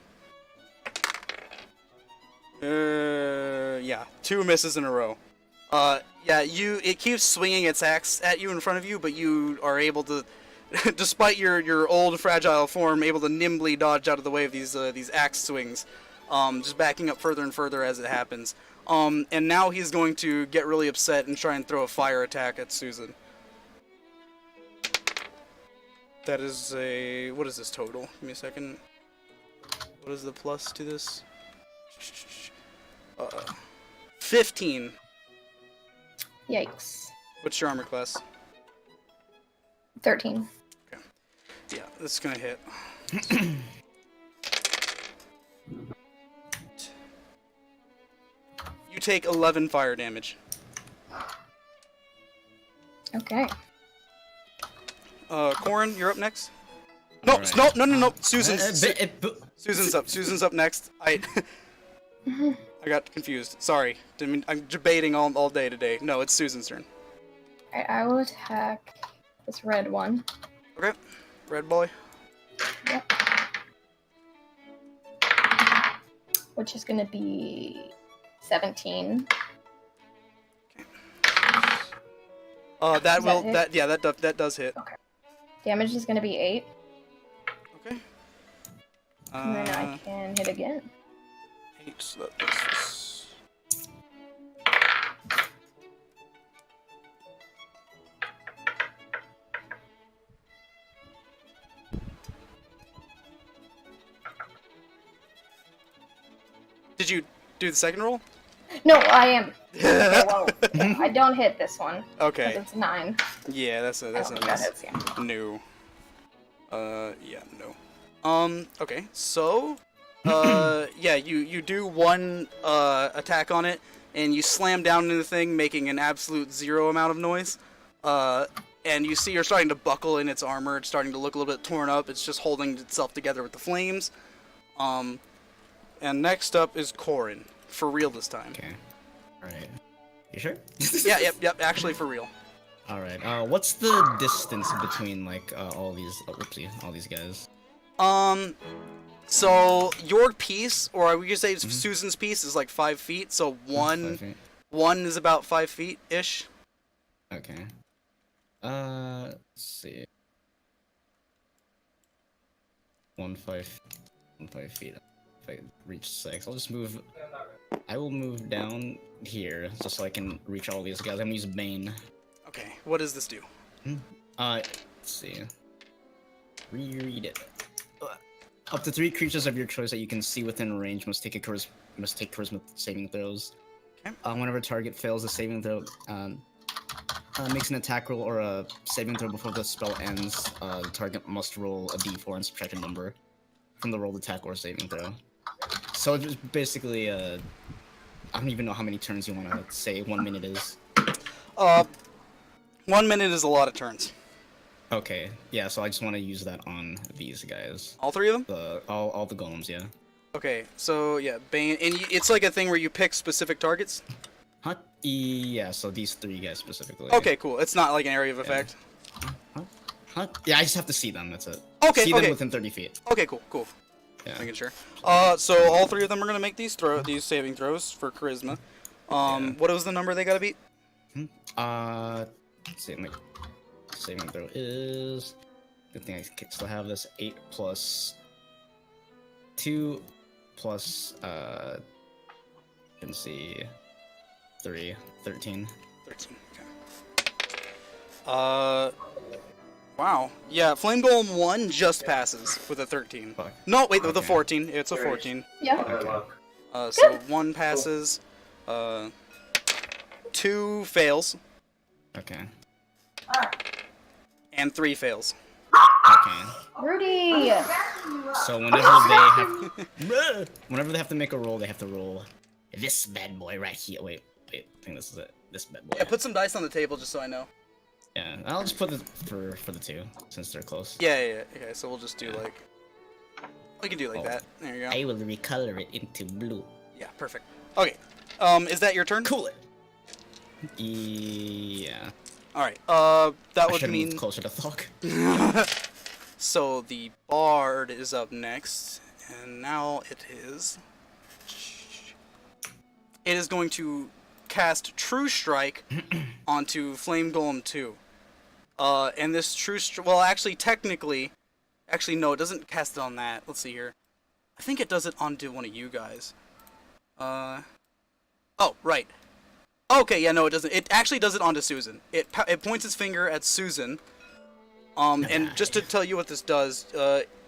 S1: Yeah, 2 misses in a row. Yeah, it keeps swinging its axe at you in front of you, but you are able to, despite your old fragile form, able to nimbly dodge out of the way of these axe swings, just backing up further and further as it happens. And now he's going to get really upset and try and throw a fire attack at Susan. That is a, what is this total? Give me a second. What is the plus to this? 15.
S3: Yikes.
S1: What's your armor class?
S3: 13.
S1: Yeah, this is gonna hit. You take 11 fire damage.
S3: Okay.
S1: Corin, you're up next. No,
S2: Alright.
S1: no. Susan's up. Susan's up next. I got confused. Sorry. Didn't mean, I'm debating all day today. No, it's Susan's turn.
S3: Alright, I will attack this red one.
S1: Okay. Red boy.
S3: Yep. Which is gonna be 17.
S1: That does hit.
S3: Okay. Damage is gonna be 8.
S1: Okay.
S3: And then I can hit again.
S1: 8, so that's did you do the second roll?
S3: No, I am. Okay, well, I don't hit this one.
S1: Okay.
S3: Because it's 9.
S1: Yeah, that's
S3: I don't think that hits, yeah.
S1: no. Yeah, no. Okay, so, yeah, you do one attack on it, and you slam down into the thing, making an absolute 0 amount of noise. And you see you're starting to buckle in its armor. It's starting to look a little bit torn up. It's just holding itself together with the flames. And next up is Corin, for real this time.
S2: Okay. Alright. You sure?
S1: Yeah, yep, actually for real.
S2: Alright, what's the distance between, like, all these, all these guys?
S1: So your piece, or we could say Susan's piece, is like 5 feet. So
S2: 5 feet.
S1: one is about 5 feet ish.
S2: Okay. Let's see. 1 5 feet. If I reach 6, I'll just move. I will move down here just so I can reach all these guys. I'm gonna use Bane.
S1: Okay, what does this do?
S2: Let's see. Reread it. Up to 3 creatures of your choice that you can see within range must take charisma saving throws.
S1: Okay.
S2: Whenever a target fails a saving throw, makes an attack roll or a saving throw before the spell ends, the target must roll a d4 and subtract a number from the rolled attack or saving throw. So it's just basically, I don't even know how many turns you want to say 1 minute is.
S1: 1 minute is a lot of turns.
S2: Okay, yeah, so I just want to use that on these guys.
S1: All 3 of them?
S2: All the golems, yeah.
S1: Okay, so yeah, Bane, and it's like a thing where you pick specific targets?
S2: Huh? Yeah, so these 3 guys specifically.
S1: Okay, cool. It's not like an area of effect.
S2: Huh? Yeah, I just have to see them, that's it.
S1: Okay,
S2: see them within 30 feet.
S1: Okay, cool.
S2: Yeah.
S1: Making sure. So all 3 of them are gonna make these saving throws for charisma. What was the number they gotta beat?
S2: Let's see, my saving throw is... Good thing I can still have this. 8 plus 2 plus, you can see... 3, 13.
S1: 13, okay. Wow. Yeah, Flame Golem 1 just passes with a 13.
S2: Fuck.
S1: No, wait, with a 14. It's a 14.
S3: Yeah.
S2: Okay.
S1: So 1 passes, 2 fails,
S2: Okay.
S1: and 3 fails.
S2: Okay.
S3: Rudy!
S2: So whenever they have to make a roll, they have to roll this bad boy right here. Wait, I think this is it. This bad boy.
S1: Yeah, put some dice on the table just so I know.
S2: Yeah, I'll just put it for the 2 since they're close.
S1: Yeah. Okay, so we'll just do like... We can do like
S2: Oh.
S1: that. There you go.
S2: I will recolor it into blue.
S1: Yeah, perfect. Okay. Is that your turn?
S2: Cool it. Yeah.
S1: Alright, that
S2: I
S1: would
S2: should
S1: mean...
S2: move closer to Thok.
S1: So the Bard is up next, and now it is... It is going to cast True Strike onto Flame Golem 2. And this True Strike... Well, actually, technically... Actually, no, it doesn't cast it on that. Let's see here. I think it does it onto one of you guys. Oh, right. Okay, yeah, no, it doesn't. It actually does it onto Susan. It points its finger at Susan. And just to tell you what this does,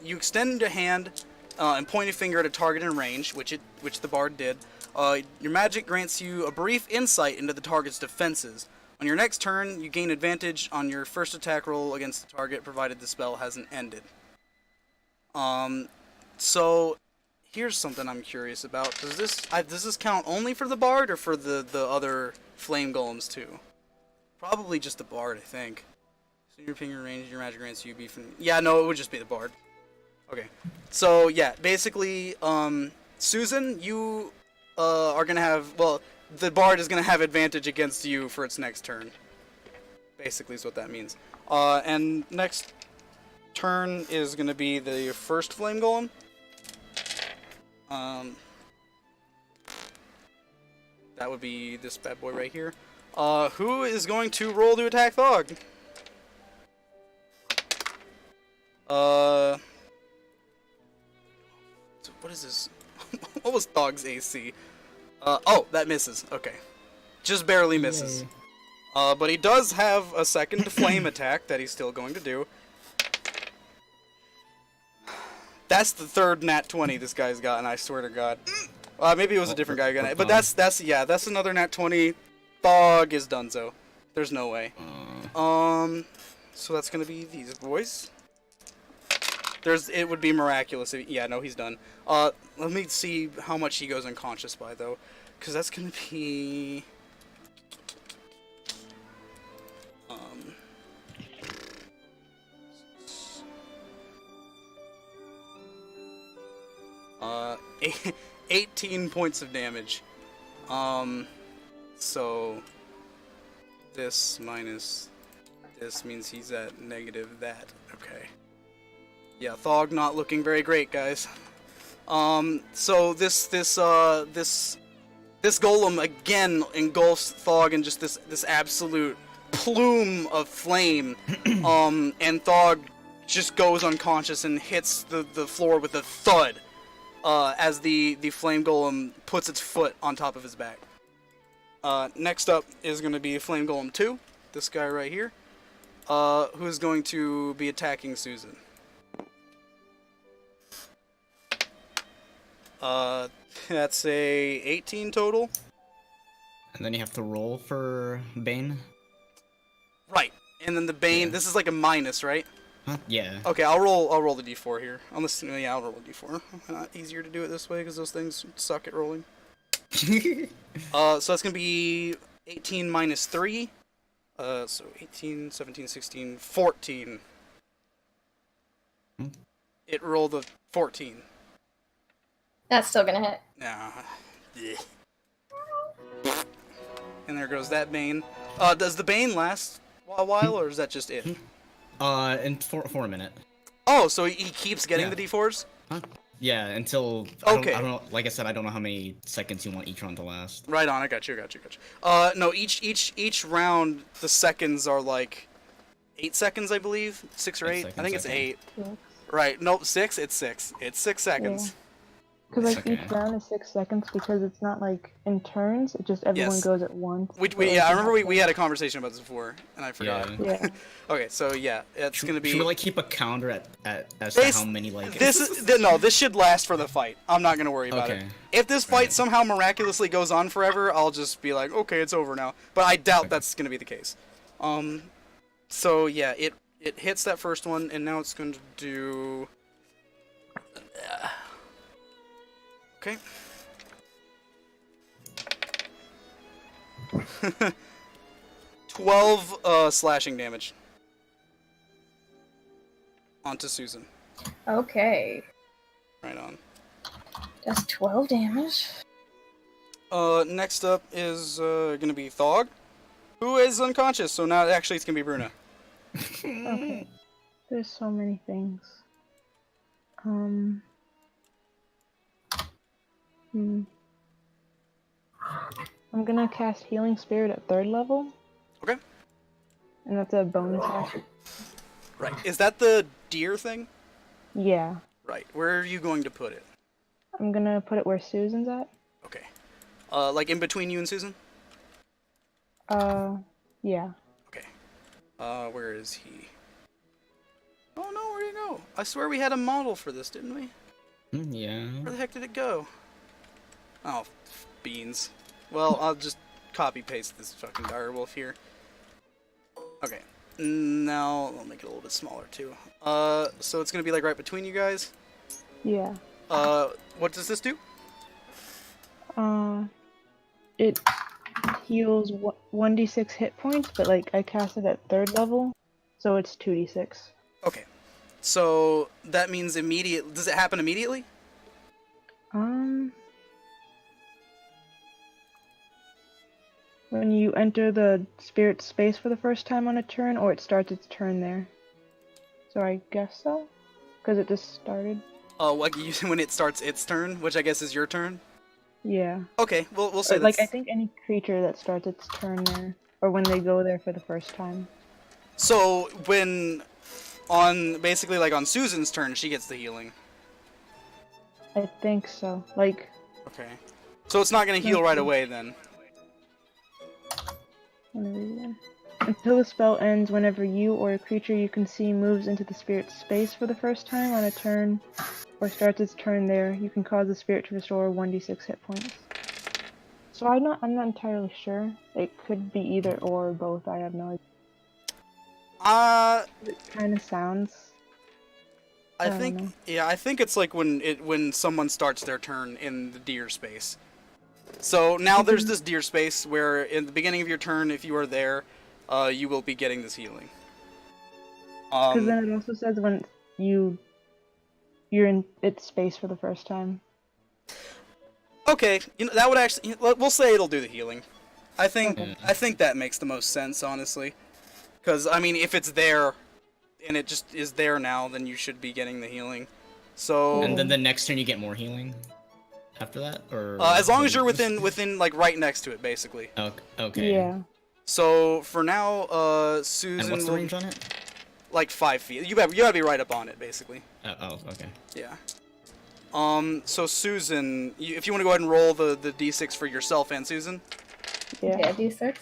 S1: you extend a hand and point a finger at a target in range, which the Bard did. Your magic grants you a brief insight into the target's defenses. On your next turn, you gain advantage on your first attack roll against the target, provided the spell hasn't ended. So here's something I'm curious about. Does this count only for the Bard or for the other Flame Golems too? Probably just the Bard, I think. So your finger range, your magic grants you from... Yeah, no, it would just be the Bard. Okay. So yeah, basically, Susan, you are gonna have... Well, the Bard is gonna have advantage against you for its next turn. Basically is what that means. And next turn is gonna be the first Flame Golem. That would be this bad boy right here. Who is going to roll to attack Thog? So what is this? What was Thog's AC? Oh, that misses. Okay. Just barely misses. But he does have a second flame attack that he's still going to do. That's the third nat 20 this guy's got, and I swear to God. Maybe it was a different guy again. But
S2: Thog.
S1: that's another nat 20. Thog is donezo. There's no way. So that's gonna be these boys. It would be miraculous. Yeah, no, he's done. Let me see how much he goes unconscious by though, because that's gonna be. 18 points of damage. So this minus this means he's at negative that. Okay. Yeah, Thog not looking very great, guys. So this golem again engulfs Thog in just this absolute plume of flame. And Thog just goes unconscious and hits the floor with a thud. As the flame golem puts its foot on top of his back. Next up is going to be Flame Golem 2, this guy right here, who is going to be attacking Susan. That's a 18 total.
S2: And then you have to roll for Bane.
S1: Right, and then the Bane.
S2: Yeah.
S1: This is like a minus, right?
S2: Huh? Yeah.
S1: Okay, I'll roll the d4 here. Unless, yeah, I'll roll the d4. Not easier to do it this way because those things suck at rolling. So that's gonna be 18 minus 3. So 18, 17, 16, 14. It rolled a 14.
S3: That's still gonna hit.
S1: Nah. And there goes that Bane. Does the Bane last a while, or is that just it?
S2: For a minute.
S1: Oh, so he keeps getting
S2: Yeah.
S1: the d4s?
S2: Huh? Yeah, until
S1: Okay.
S2: I don't know. Like I said, I don't know how many seconds you want each round to last.
S1: Right on, I got you. No, each round the seconds are like 8 seconds, I believe. 6 or 8. I think it's
S2: okay.
S1: 8. Right? Nope, 6. It's 6. It's 6 seconds.
S4: Because like
S2: Okay.
S4: each round is 6 seconds because it's not like in turns. It just everyone
S1: Yes.
S4: goes at once.
S1: We
S4: So, like,
S1: yeah, I
S4: you
S1: remember
S4: have
S1: we
S4: to-
S1: had a conversation about this before, and I forgot.
S2: Yeah.
S4: Yeah.
S1: Okay, so yeah, it's gonna be.
S2: Should we like keep a counter at as to how many like?
S1: This should last for the fight. I'm not gonna worry about it.
S2: Okay.
S1: If this fight
S2: Right.
S1: somehow miraculously goes on forever, I'll just be like, okay, it's over now. But I doubt that's gonna be the case. So yeah, it hits that first one, and now it's going to do. Okay. 12 slashing damage onto Susan.
S3: Okay.
S1: Right on.
S3: That's 12 damage.
S1: Next up is gonna be Thog, who is unconscious. So now actually it's gonna be Bruna.
S4: Okay. There's so many things. I'm gonna cast Healing Spirit at 3rd level.
S1: Okay.
S4: And that's a bonus action.
S1: Right. Is that the deer thing?
S4: Yeah.
S1: Right. Where are you going to put it?
S4: I'm gonna put it where Susan's at.
S1: Okay. Like in between you and Susan?
S4: Yeah.
S1: Okay. Where is he? Oh no, where'd he go? I swear we had a model for this, didn't we?
S2: Yeah.
S1: Where the heck did it go? Oh, beans. Well, I'll just copy paste this fucking direwolf here. Okay. Now I'll make it a little bit smaller too. So it's gonna be like right between you guys.
S4: Yeah.
S1: What does this do?
S4: It heals 1d6 hit points, but like I cast it at 3rd level, so it's 2d6.
S1: Okay. So that means immediate. Does it happen immediately?
S4: When you enter the spirit space for the first time on a turn, or it starts its turn there. So I guess so, because it just started.
S1: Oh, like when it starts its turn, which I guess is your turn.
S4: Yeah.
S1: Okay, we'll say
S4: Like I
S1: that's...
S4: think any creature that starts its turn there, or when they go there for the first time.
S1: So when basically like on Susan's turn, she gets the healing.
S4: I think so. Like.
S1: Okay. So it's not gonna heal right away then.
S4: Until the spell ends, whenever you or a creature you can see moves into the spirit space for the first time on a turn, or starts its turn there, you can cause the spirit to restore 1d6 hit points. So I'm not entirely sure. It could be either or both. I have no idea. It kind of sounds.
S1: I
S4: don't
S1: think
S4: know.
S1: yeah, I think it's like when someone starts their turn in the deer space. So now there's this deer space where in the beginning of your turn, if you are there, you will be getting this healing.
S4: Because then it also says when you're in its space for the first time.
S1: Okay, that would actually we'll say it'll do the healing. I think
S2: Okay.
S1: that makes the most sense, honestly. Because I mean, if it's there, and it just is there now, then you should be getting the healing. So
S2: And then the next turn you get more healing after that, or
S1: as long as you're within like right next to it, basically.
S2: Okay.
S4: Yeah.
S1: So for now, Susan
S2: And what's the
S1: will
S2: range on it?
S1: like 5 feet. You gotta be right up on it, basically.
S2: Okay.
S1: Yeah. So Susan, if you want to go ahead and roll the d6 for yourself and Susan.
S4: Yeah.
S3: Yeah, D6.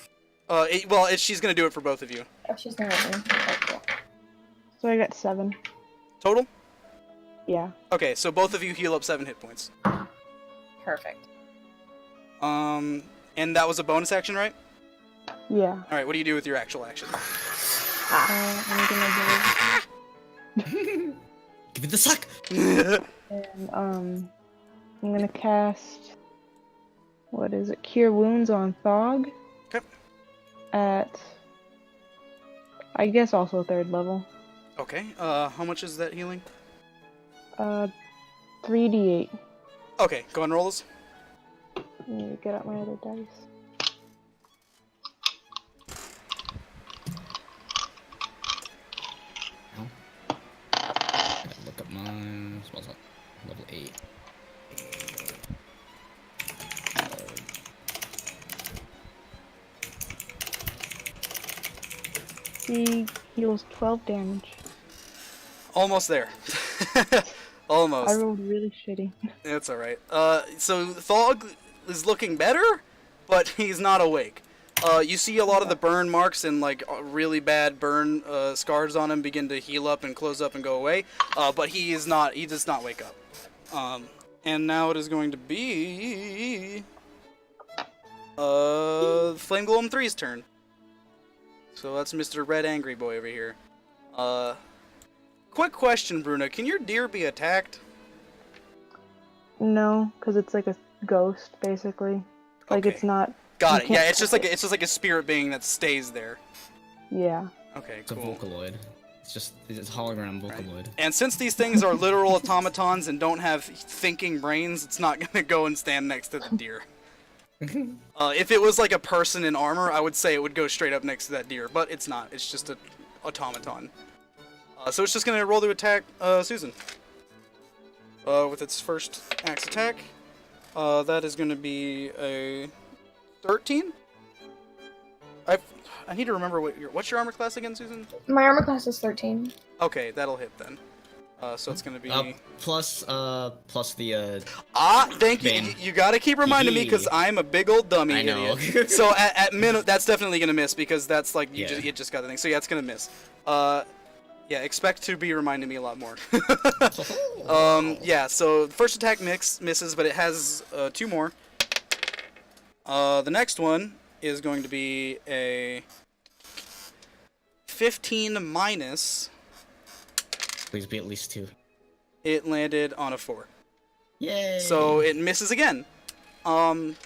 S1: She's gonna do it for both of you.
S3: Oh, she's gonna let me. Okay, cool.
S4: So I got 7.
S1: Total?
S4: Yeah.
S1: Okay, so both of you heal up 7 hit points.
S3: Perfect.
S1: And that was a bonus action, right?
S4: Yeah.
S1: Alright, what do you do with your actual action?
S4: I'm gonna
S2: Give it the suck.
S4: and I'm gonna cast. What is it? Cure Wounds on Thog.
S1: Okay.
S4: At. I guess also 3rd level.
S1: Okay, how much is that healing?
S4: 3d8.
S1: Okay, go ahead and roll this.
S4: Let me get out my other dice.
S2: Look up mine. What's up? Level 8.
S4: He heals 12 damage.
S1: Almost there.
S4: I
S1: Almost.
S4: rolled really shitty.
S1: It's alright. So Thog is looking better, but he's not awake. You see a lot of the burn marks and like really bad burn scars on him begin to heal up and close up and go away. But he does not wake up. And now it is going to be Flame Golem 3's turn. So that's Mr. Red Angry Boy over here. Quick question, Bruna. Can your deer be attacked?
S4: No, because it's like a ghost, basically. Like
S1: Okay.
S4: it's not.
S1: Got
S4: you
S1: it. Yeah,
S4: can't
S1: it's just like a spirit being that stays there.
S4: Yeah.
S1: Okay,
S2: It's a
S1: cool.
S2: Vocaloid. It's hologram Vocaloid.
S1: And since these things are literal automatons and don't have thinking brains, it's not gonna go and stand next to the deer. If it was like a person in armor, I would say it would go straight up next to that deer, but it's not. It's just an automaton. So it's just gonna roll to attack Susan. With its first axe attack. That is gonna be a 13? I need to remember what's your armor class again, Susan?
S3: My armor class is 13.
S1: Okay, that'll hit then. So it's gonna be
S2: Plus the
S1: thank you.
S2: Bane.
S1: You gotta keep reminding me because I'm a big old dummy
S2: I know.
S1: idiot. So at minimum, that's definitely gonna miss because that's like you
S2: Yeah.
S1: just got the thing. So yeah, it's gonna miss. Yeah, expect to be reminding me a lot more. Yeah. So the first attack misses, but it has 2 more. The next one is going to be a 15 minus.
S2: Please be at least 2.
S1: It landed on a 4.
S2: Yay!
S1: So it misses again. And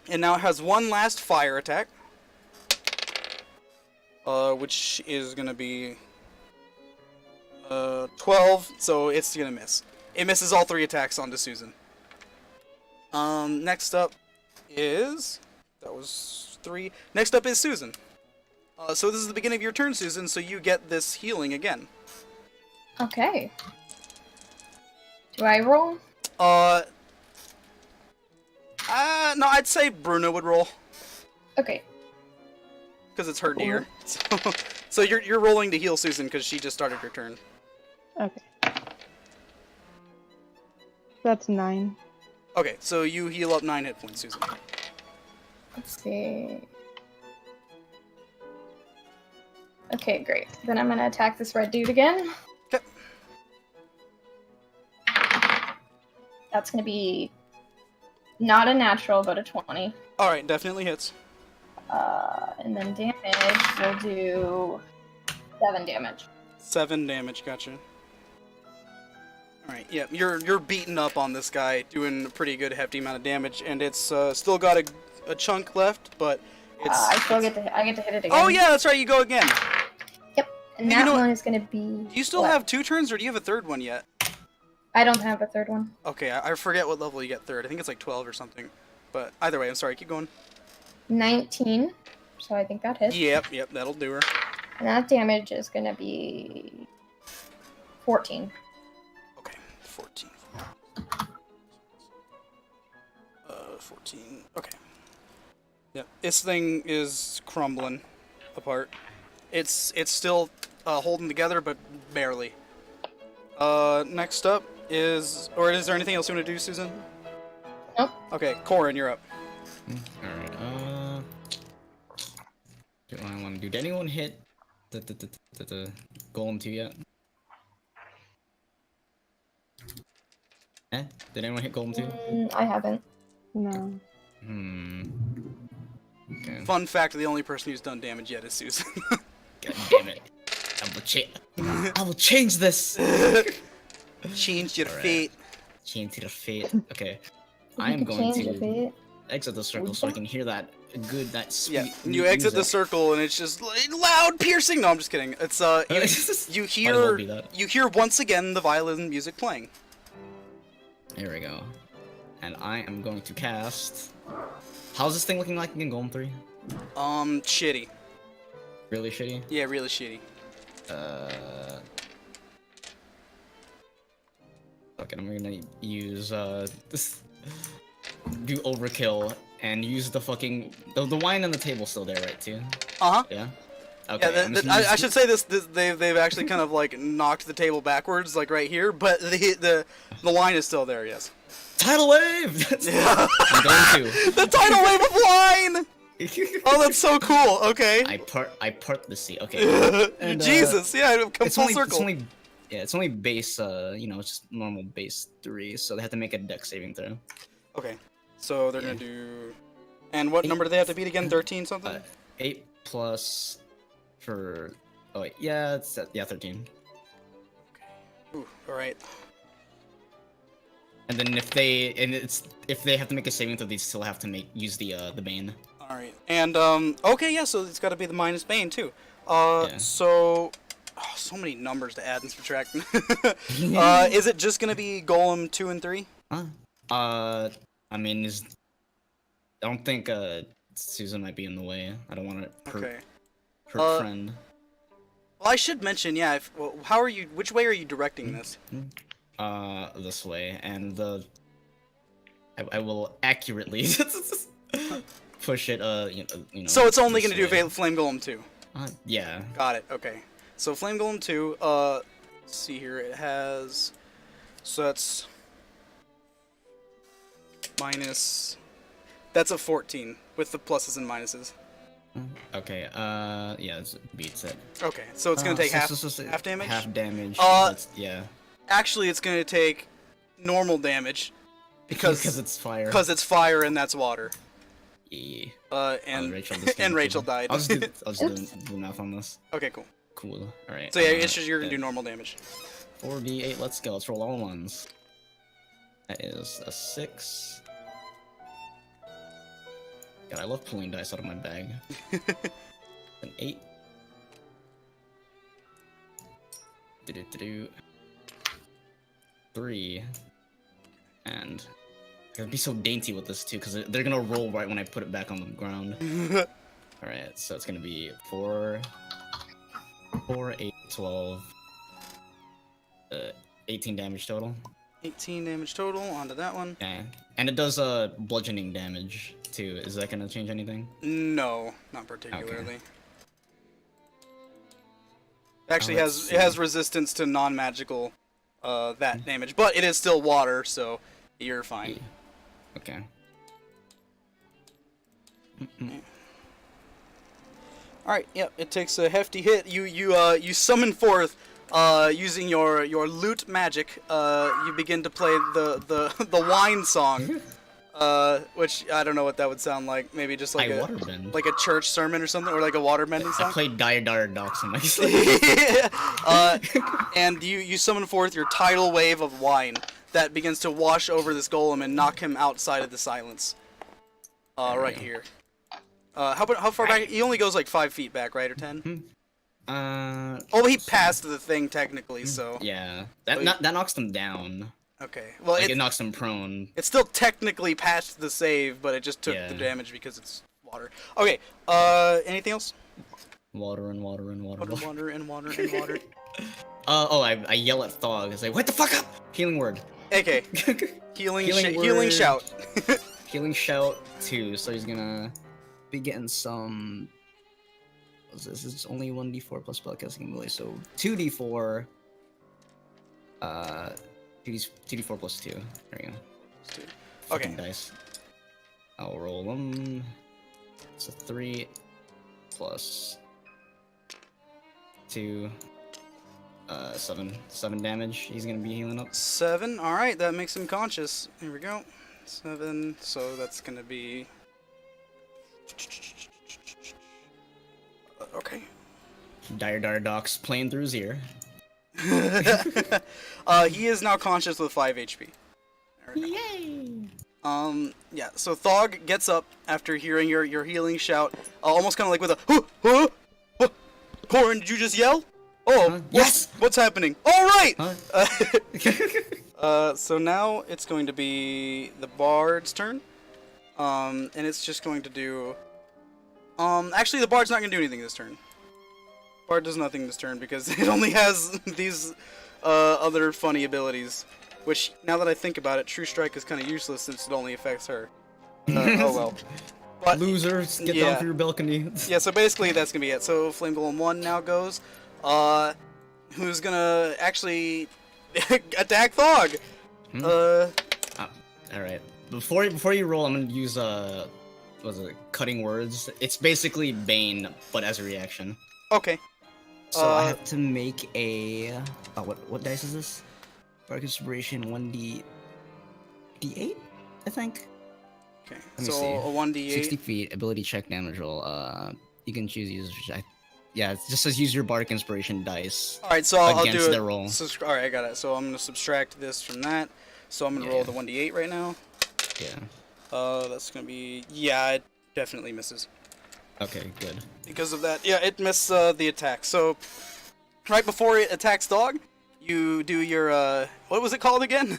S1: now it has one last fire attack. Which is gonna be 12, so it's gonna miss. It misses all 3 attacks onto Susan. Next up is... That was 3. Next up is Susan. So this is the beginning of your turn, Susan, so you get this healing again.
S3: Okay. Do I roll?
S1: No, I'd say Bruna would roll.
S3: Okay.
S1: Because it's her deer. So you're rolling to heal Susan because she just started her turn.
S4: Okay. That's 9.
S1: Okay, so you heal up 9 hit points, Susan.
S3: Let's see. Okay, great. Then I'm gonna attack this red dude again.
S1: Okay.
S3: That's gonna be not a natural, but a 20.
S1: Alright, definitely hits.
S3: And then damage, we'll do 7 damage.
S1: 7 damage, gotcha. Alright, yeah, you're beating up on this guy, doing a pretty good hefty amount of damage, and it's still got a chunk left, but it's...
S3: I get to hit it again.
S1: Oh yeah, that's right, you go again!
S3: Yep, and that one is gonna be...
S1: Do you still have 2 turns, or do you have a third one yet?
S3: I don't have a third one.
S1: Okay, I forget what level you get third. I think it's like 12 or something. But either way, I'm sorry, keep going.
S3: 19, so I think that hits.
S1: Yep, that'll do her.
S3: And that damage is gonna be 14.
S1: Okay, 14. 14. Okay. Yep, this thing is crumbling apart. It's still holding together, but barely. Next up is... Or is there anything else you want to do, Susan?
S3: Nope.
S1: Okay, Corin, you're up.
S2: Alright, what I want to do. Did anyone hit the golem 2 yet? Did anyone hit golem 2?
S3: I haven't.
S4: No.
S2: Okay.
S1: Fun fact, the only person who's done damage yet is Susan.
S2: God damn it. I will change this!
S1: Change your
S2: Alright.
S1: fate.
S2: Change your fate. Okay.
S3: You
S2: I am
S3: can
S2: going
S3: change a
S2: to
S3: bit.
S2: exit the circle so I can hear that sweet
S1: Yeah, you exit the
S2: music.
S1: circle and it's just loud, piercing. No, I'm just kidding. It's you
S2: Might as well
S1: hear
S2: be that.
S1: you hear once again the violin music playing.
S2: Here we go. And I am going to cast... How's this thing looking like in Golem 3?
S1: Shitty.
S2: Really shitty?
S1: Yeah, really shitty.
S2: Okay, I'm gonna use, this... Do overkill and use the fucking... The wine on the table's still there, right, too?
S1: Uh-huh.
S2: Yeah? Okay,
S1: Yeah,
S2: I'm just
S1: I
S2: gonna
S1: should say this they've actually kind of like knocked the table backwards, like right here, but the line is still there, yes.
S2: Tidal wave!
S1: Yeah.
S2: I'm going to.
S1: The tidal wave of line! Oh, that's so cool. Okay.
S2: I part the sea. Okay. And,
S1: Jesus, yeah, come
S2: it's
S1: full
S2: only,
S1: circle.
S2: it's only base, you know, it's just normal base 3, so they have to make a dex saving throw.
S1: Okay, so they're gonna do. And what number do they have to beat again? 13 something?
S2: 8 plus for. Oh wait, yeah, it's 13.
S1: Ooh, all right.
S2: And then if they have to make a saving throw, they still have to use the bane.
S1: All right, and okay, yeah, so it's got to be the minus bane too.
S2: Yeah.
S1: So. Oh, so many numbers to add and subtract. Is it just gonna be Golem 2 and 3?
S2: I mean, I don't think Susan might be in the way. I don't want to hurt
S1: Okay.
S2: her friend.
S1: Well, I should mention, yeah. How are you? Which way are you directing this?
S2: This way, and I will accurately push it. You know.
S1: So it's only gonna
S2: this
S1: do
S2: way.
S1: Flame Golem 2.
S2: Yeah.
S1: Got it. Okay. So Flame Golem 2. Let's see here. It has. So that's minus. That's a 14 with the pluses and minuses.
S2: Okay. Yeah, it beats it.
S1: Okay. So it's gonna take half damage.
S2: Half damage. Yeah.
S1: Actually, it's gonna take normal damage because
S2: it's fire.
S1: Because it's fire and that's water.
S2: Yeah.
S1: And
S2: and
S1: Rachel died.
S2: I'll just do the math on this.
S1: Okay, cool.
S2: Cool. All right.
S1: So yeah, it's just you're gonna do normal damage.
S2: 4d8. Let's go. Let's roll all ones. That is a 6. God, I love pulling dice out of my bag. An 8. Do 3. And I gotta be so dainty with this too, because they're gonna roll right when I put it back on the ground. Alright, so it's gonna be 4, 8, 12, 18 damage total.
S1: 18 damage total, onto that one.
S2: Yeah, and it does bludgeoning damage too. Is that gonna change anything?
S1: No, not particularly.
S2: Okay.
S1: Actually,
S2: Let's
S1: it has resistance to non-magical that damage, but it is still water, so you're fine.
S2: Okay.
S1: All right, yeah, it takes a hefty hit. You summon forth using your lute magic, you begin to play the wine song. Which I don't know what that would sound like. Maybe just like a church sermon or something, or like a waterbending song.
S2: I played Dire Dire Docs on my sleeve.
S1: And you summon forth your tidal wave of wine that begins to wash over this golem and knock him outside of the silence. Right here. How far back? He only goes like 5 feet back, right, or 10? Oh, he passed the thing technically, so.
S2: Yeah, that knocks them down.
S1: Okay. Well,
S2: it knocks them prone.
S1: It's still technically past the save, but it just took the damage because it's water. Okay. Anything else?
S2: Water and water and water.
S1: Water and water and water.
S2: I yell at Thog. I say, "Wake the fuck up!" Healing word.
S1: Okay. Healing shout.
S2: Healing shout 2. So he's gonna be getting some. What's this? It's only 1d4 plus spellcasting ability, so 2d4. 2d4 plus 2. There you go.
S1: Okay.
S2: Dice. I'll roll them. It's a 3 plus 2. 7 damage. He's gonna be healing up.
S1: 7. All right, that makes him conscious. Here we go. 7. So that's gonna be. Okay.
S2: Dire Dire Docs playing through his ear.
S1: He is now conscious with 5 HP.
S2: Yay!
S1: Yeah, so Thog gets up after hearing your healing shout, almost kind of like with a, huh? Corin, did you just yell? Oh,
S2: yes!
S1: What's happening? Alright!
S2: Huh?
S1: So now it's going to be the Bard's turn, and it's just going to do, actually the Bard's not going to do anything this turn. Bard does nothing this turn because it only has these other funny abilities. Which, now that I think about it, True Strike is kind of useless since it only affects her. Oh well. But,
S2: losers, get down from your balcony.
S1: Yeah, so basically that's gonna be it. So Flame Golem 1 now goes. Who's gonna actually attack Thog?
S2: Alright. Before you roll, I'm gonna use cutting words. It's basically Bane, but as a reaction.
S1: Okay.
S2: So I have to make a what dice is this? Dark Inspiration 1d8, I think.
S1: Okay. So a 1d8.
S2: 60 feet, ability check damage roll. You can choose user. Yeah, it just says use your Bardic Inspiration dice.
S1: All right, so I'll do
S2: against
S1: it.
S2: Their roll.
S1: All right, I got it. So I'm gonna subtract this from that. So I'm gonna roll the 1d8 right now.
S2: Yeah.
S1: That's gonna be it definitely misses.
S2: Okay, good.
S1: Because of that, yeah, it missed the attack. So right before it attacks Dog, you do your what was it called again?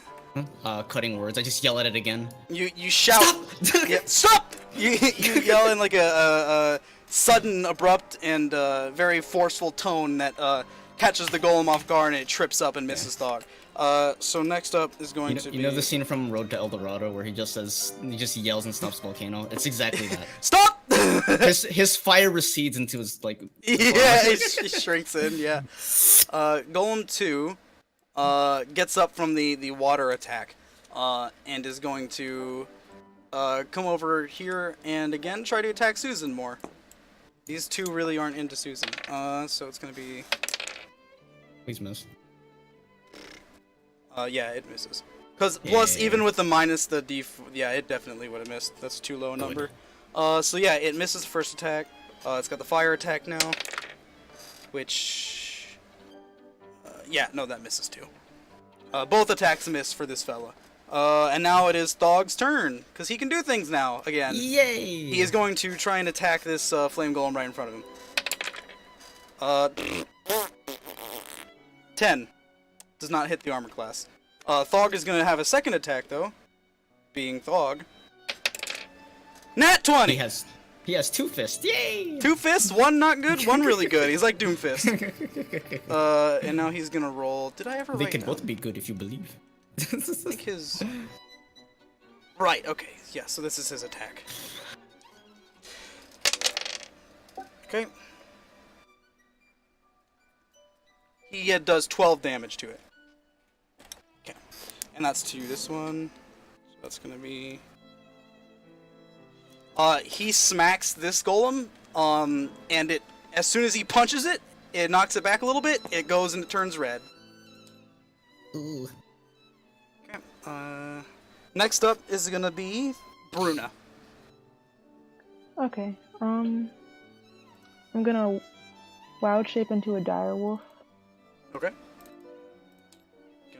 S2: Cutting words. I just yell at it again.
S1: You shout. Stop! Yeah, stop! You yell in like a sudden, abrupt, and very forceful tone that catches the golem off guard and it trips up and misses Dog. So next up is going to be.
S2: You know the scene from Road to El Dorado where he just yells and stops the volcano? It's exactly that.
S1: Stop!
S2: his fire recedes into his like.
S1: Yeah, it shrinks in. Yeah. Golem 2 gets up from the water attack and is going to come over here and again try to attack Susan more. These two really aren't into Susan. So it's gonna be.
S2: Please miss.
S1: Yeah, it misses. Cause plus even with the minus the it definitely would have missed. That's too low a number. So yeah, it misses the first attack. It's got the fire attack now, which that misses too. Both attacks miss for this fella. And now it is Thog's turn, because he can do things now again.
S2: Yay!
S1: He is going to try and attack this flame golem right in front of him. 10. Does not hit the armor class. Thog is going to have a second attack, though. Being Thog. Nat 20!
S2: He has 2 fists. Yay!
S1: 2 fists? 1 not good, 1 really good. He's like Doomfist. And now he's going to roll. Did I ever
S2: They
S1: write
S2: can
S1: down?
S2: both be good if you believe.
S1: I think his... Right, okay. Yeah, so this is his attack. Okay. He does 12 damage to it. Okay. And that's to this one. So that's gonna be... he smacks this golem, and as soon as he punches it, it knocks it back a little bit. It goes and it turns red.
S2: Ooh.
S1: Okay. Next up is gonna be Bruna.
S4: Okay. I'm gonna wild shape into a dire wolf.
S1: Okay.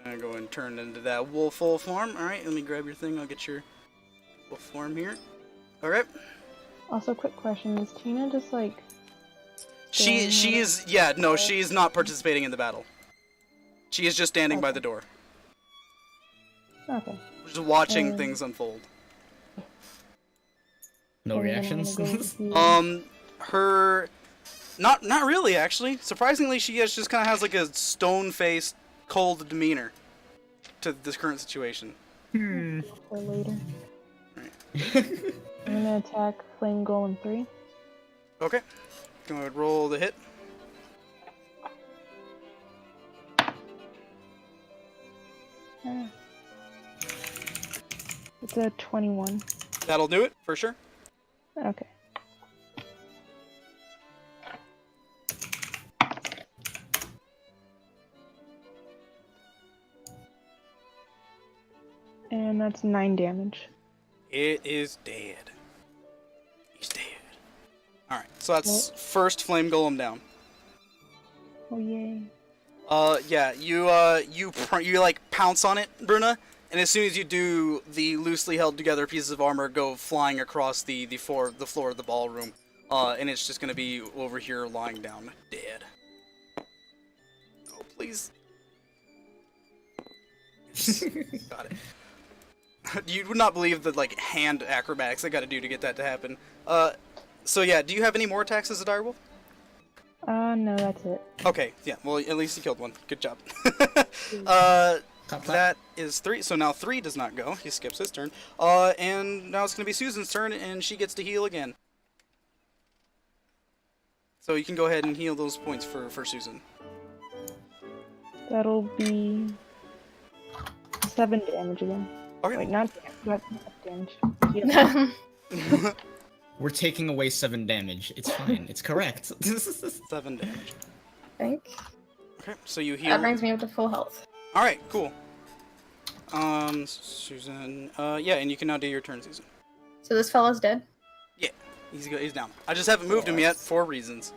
S1: Gonna go and turn into that wolf full form. Alright, let me grab your thing. I'll get your wolf form here. Alright.
S4: Also, quick question: is Tina just like?
S1: She is she is not participating in the battle. She is just standing by the door.
S4: Okay.
S1: Just watching things unfold.
S2: No reactions?
S1: Her not really actually. Surprisingly, she just kind of has like a stone-faced, cold demeanor to this current situation.
S4: For later.
S1: Right.
S4: I'm gonna attack Flame Golem 3.
S1: Okay. Go ahead, roll the hit.
S4: It's a 21.
S1: That'll do it for sure.
S4: Okay. And that's 9 damage.
S1: It is dead. He's dead. Alright, so that's first flame golem down.
S4: Oh yay.
S1: Yeah, you like pounce on it, Bruna, and as soon as you do, the loosely held together pieces of armor go flying across the floor of the ballroom, and it's just gonna be over here lying down, dead. Oh, please. Got it. You would not believe the like hand acrobatics I got to do to get that to happen. So yeah, do you have any more attacks as a direwolf?
S4: No, that's it.
S1: Okay, yeah. Well, at least you killed one. Good job. That is 3. So now 3 does not go. He skips his turn. And now it's gonna be Susan's turn, and she gets to heal again. So you can go ahead and heal those points for Susan.
S4: That'll be 7 damage again.
S1: Okay.
S4: Wait, not damage. Heal.
S2: We're taking away 7 damage. It's fine. It's correct.
S1: 7 damage.
S3: I think.
S1: Okay, so you heal.
S3: That brings me up to full health.
S1: All right, cool. Susan. Yeah, and you can now do your turn, Susan.
S3: So this fella's dead?
S1: Yeah, he's down. I just haven't moved him yet for reasons.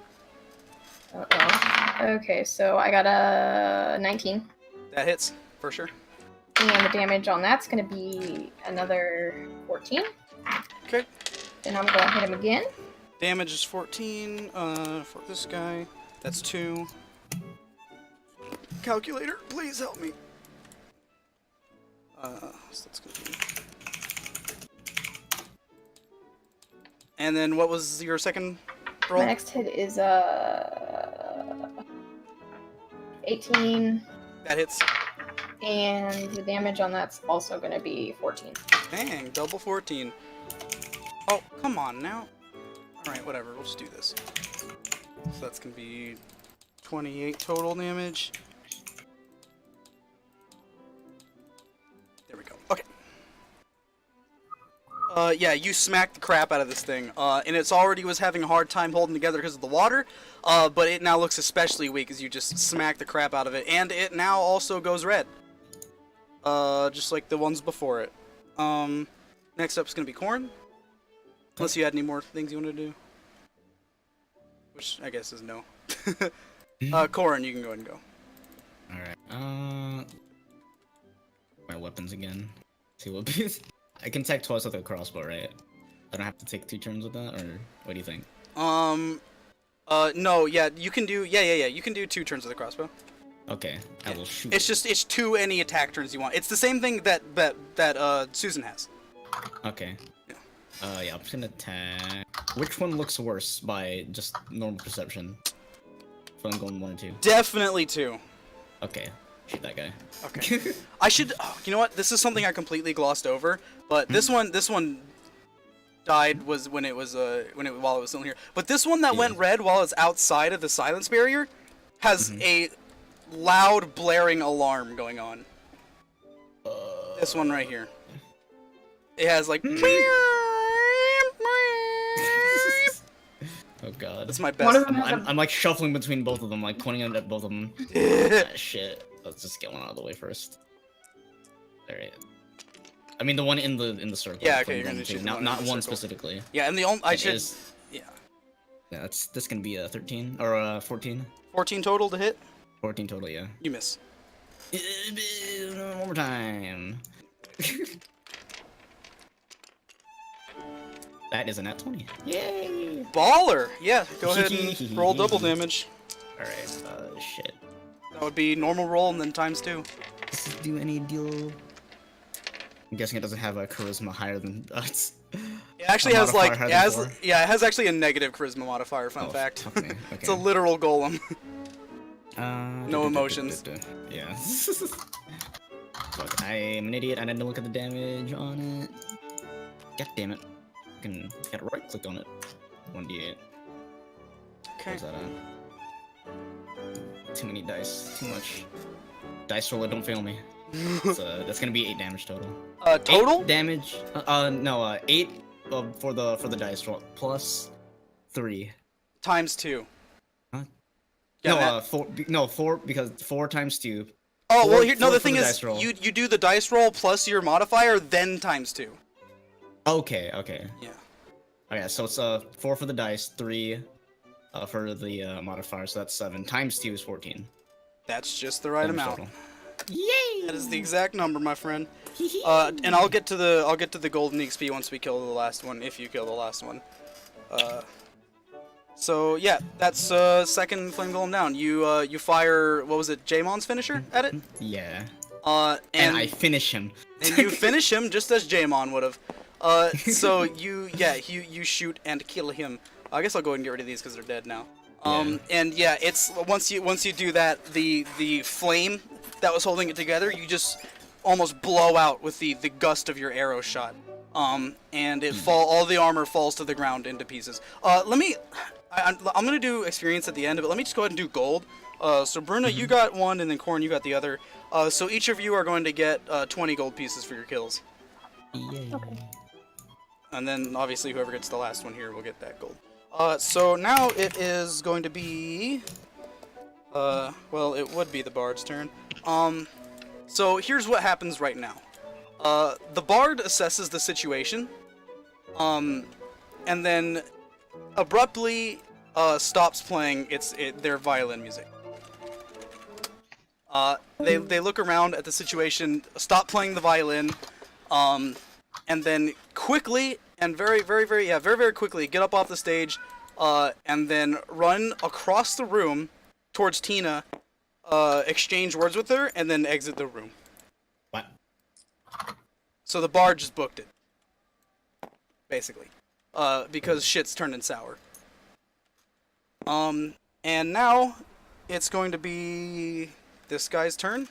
S3: Uh-oh. Okay, so I got a 19.
S1: That hits for sure.
S3: And the damage on that's going to be another 14.
S1: Okay.
S3: Then I'm going to hit him again.
S1: Damage is 14 for this guy. That's 2. Calculator, please help me. So that's gonna be. And then what was your second roll?
S3: My next hit is 18.
S1: That hits.
S3: And the damage on that's also going to be 14.
S1: Dang, double 14. Oh, come on now. Alright, whatever, we'll just do this. So that's gonna be 28 total damage. There we go. Okay. Yeah, you smacked the crap out of this thing, and it's already was having a hard time holding together because of the water, but it now looks especially weak as you just smack the crap out of it, and it now also goes red. Just like the ones before it. Next up is gonna be Corn. Unless you had any more things you want to do. Which I guess is no. Corn, you can go ahead and go.
S2: Alright, my weapons again. See what I can attack twice with a crossbow, right? I don't have to take 2 turns with that, or what do you think?
S1: No, yeah, you can do, yeah, you can do 2 turns with a crossbow.
S2: Okay, I will shoot.
S1: It's 2 any attack turns you want. It's the same thing that Susan has.
S2: Okay. Yeah, I'm just gonna attack. Which one looks worse by just normal perception? If I'm going 1 or 2.
S1: Definitely 2.
S2: Okay, shoot that guy.
S1: Okay. I should. Oh, you know what? This is something I completely glossed over. But this one died when it was while it was still here. But this one that went red while it's outside of the silence barrier has a loud blaring alarm going on. This one right here. It has like.
S2: Oh god.
S1: That's my
S3: One of
S1: best.
S3: them has
S2: I'm
S3: a
S2: like shuffling between both of them, like pointing at both of them. Shit. Let's just get one out of the way first. Alright. I mean the one in the circle.
S1: Yeah, okay,
S2: flame
S1: you're gonna
S2: golem
S1: shoot
S2: too,
S1: the
S2: not
S1: one in
S2: not
S1: the
S2: one
S1: circle.
S2: specifically.
S1: Yeah, and the only I
S2: It
S1: should.
S2: is-
S1: Yeah.
S2: Yeah, this can be a 13 or a 14.
S1: 14 total to hit.
S2: 14 total, yeah.
S1: You miss.
S2: One more time. That is a nat 20. Yay!
S1: Baller. Yeah. Go ahead and roll double damage.
S2: Alright, shit.
S1: That would be normal roll and then times 2.
S2: Does this do any deal? I'm guessing it doesn't have a charisma higher than us.
S1: It actually
S2: A
S1: has like
S2: modifier
S1: it
S2: higher
S1: has
S2: than 4?
S1: yeah it has actually a negative charisma modifier. Fun
S2: Oh,
S1: fact.
S2: fuck me.
S1: It's a
S2: Okay.
S1: literal golem.
S2: No
S1: emotions.
S2: Yeah. Fuck, I'm an idiot. I didn't look at the damage on it. God damn it. Gotta right click on it. 1d8.
S1: Okay.
S2: Where's that at? Too many dice. Too much. Dice roller, don't fail me. That's gonna be 8 damage total.
S1: Total?
S2: 8 damage. No. 8 for the dice roll plus 3.
S1: Times 2.
S2: Huh?
S1: Yeah,
S2: No,
S1: Matt.
S2: 4. No, 4 because 4 times 2.
S1: Oh well,
S2: four-
S1: here, no.
S2: four
S1: The
S2: for
S1: thing
S2: the
S1: is,
S2: dice roll.
S1: you do the dice roll plus your modifier, then times 2.
S2: Okay.
S1: Yeah.
S2: Okay, so it's 4 for the dice, 3 for the modifier, so that's 7. Times 2 is 14.
S1: That's just the right
S2: Damage
S1: amount.
S2: total. Yay!
S1: That is the exact number, my friend. And I'll get to the golden XP once we kill the last one, if you kill the last one. So yeah, that's second flame golem down. You fire, what was it, Jamon's finisher at it?
S2: Yeah.
S1: And
S2: I finish him.
S1: and you finish him just as Jamon would have. So you shoot and kill him. I guess I'll go ahead and get rid of these because they're dead now. And yeah, it's once you do that, the flame that was holding it together, you just almost blow out with the gust of your arrow shot. And all the armor falls to the ground into pieces. I'm gonna do experience at the end, but let me just go ahead and do gold. So Bruna, you got one, and then Corn, you got the other. So each of you are going to get 20 gold pieces for your kills.
S2: Yay.
S4: Okay.
S1: And then obviously whoever gets the last one here will get that gold. So now it is going to be, well, it would be the bard's turn. So here's what happens right now. The bard assesses the situation, and then abruptly stops playing their violin music. They look around at the situation, stop playing the violin, and then quickly and very quickly get up off the stage, and then run across the room towards Tina, exchange words with her, and then exit the room.
S2: What?
S1: So the bard just booked it, basically, because shit's turning sour. And now it's going to be this guy's turn.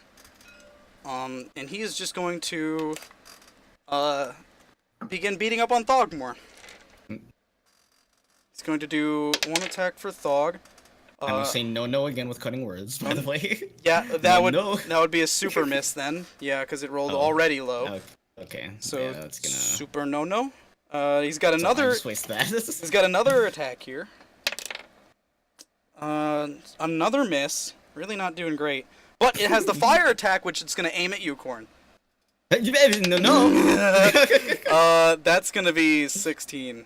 S1: And he is just going to begin beating up on Thog more. He's going to do one attack for Thog.
S2: I'm gonna say no again with cutting words, by the way.
S1: Yeah, that
S2: No.
S1: would be a super miss then. Yeah, because it rolled already low.
S2: Okay.
S1: So
S2: yeah, that's gonna.
S1: super no. He's got
S2: So
S1: another.
S2: I'll just waste that.
S1: He's got another attack here. Another miss. Really not doing great. But it has the fire attack, which it's gonna aim at you, Corn.
S2: No.
S1: That's gonna be 16.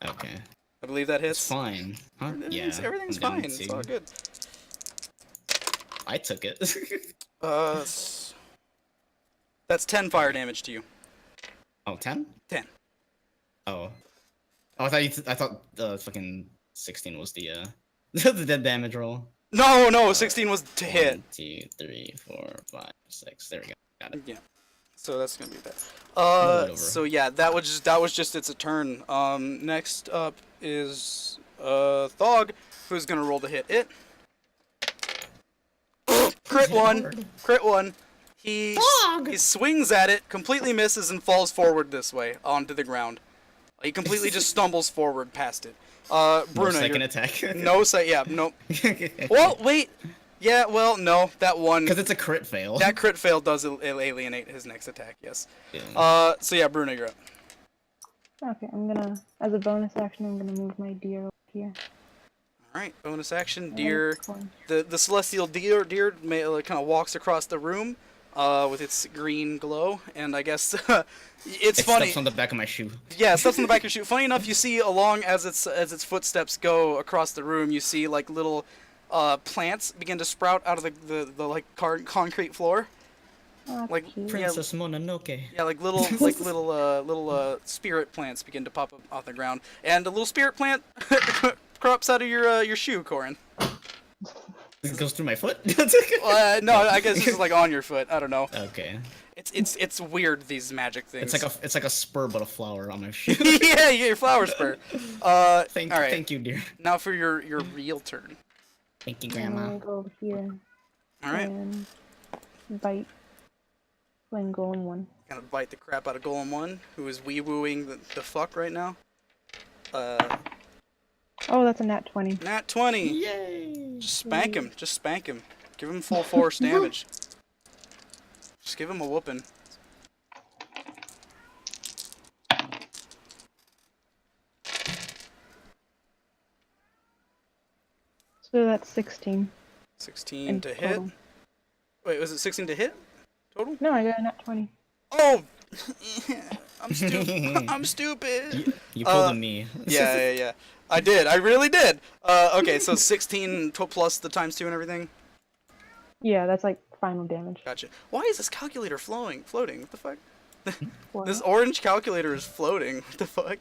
S2: Okay.
S1: I believe that hits.
S2: It's fine. Huh? Yeah.
S1: Everything's
S2: I'm down
S1: fine. It's
S2: to-
S1: all good.
S2: I took it.
S1: That's 10 fire damage to you.
S2: Oh, 10?
S1: 10.
S2: Oh. Oh, I thought the fucking 16 was the the dead damage roll.
S1: No, 16 was to hit.
S2: 1, 2, 3, 4, 5, 6. There we go. Got it.
S1: Yeah. So that's gonna be that.
S2: Roll it over.
S1: So yeah, that was just its a turn. Next up is Thog, who's gonna roll to hit it. Crit one. He swings at it, completely misses, and falls forward this way onto the ground. He completely just stumbles forward past it. Bruno,
S2: No second
S1: you're-
S2: attack.
S1: no. Well, wait. Yeah, well, no, that one.
S2: Because it's a crit fail.
S1: That crit fail does alienate his next attack. Yes.
S2: Yeah.
S1: So yeah, Bruno, you're up.
S4: Okay, I'm gonna, as a bonus action, I'm gonna move my deer over here.
S1: Alright, bonus action, deer. The celestial deer kind of walks across the room with its green glow, and I guess it's
S2: It
S1: funny.
S2: steps on the back of my shoe.
S1: Yeah, steps on the back of your shoe. Funny enough, you see along as its footsteps go across the room, you see like little plants begin to sprout out of the like concrete floor.
S4: Oh,
S1: Like
S2: Princess Mononoke.
S1: yeah, like little spirit plants begin to pop up off the ground, and a little spirit plant crops out of your shoe, Corin.
S2: It goes through my foot?
S1: No, I guess this is like on your foot. I don't know.
S2: Okay.
S1: It's weird, these magic things.
S2: It's like a spur but a flower on my shoe.
S1: Yeah, you get your flower spur.
S2: Thank
S1: all right.
S2: Thank you, dear.
S1: Now for your real turn.
S2: Thank you,
S4: I'm
S2: Grandma.
S4: gonna go over here.
S1: All right.
S4: And bite. Playing Golem 1.
S1: Gonna bite the crap out of Golem 1, who is wee-wooing the fuck right now.
S4: Oh, that's a nat 20.
S1: Nat 20.
S2: Yay!
S1: Just spank him. Just spank him. Give him full force damage. Just give him a whooping.
S4: So that's 16.
S1: 16
S4: in
S1: to hit.
S4: total.
S1: Wait, was it 16 to hit? Total?
S4: No, I got a nat 20.
S1: Oh! I'm stupid. I'm stupid.
S2: You pulled a me.
S1: Yeah. I did. I really did. Okay, so 16 plus the times 2 and everything?
S4: Yeah, that's like final damage.
S1: Gotcha. Why is this calculator floating? What the fuck?
S4: What?
S1: This orange calculator is floating. What the fuck?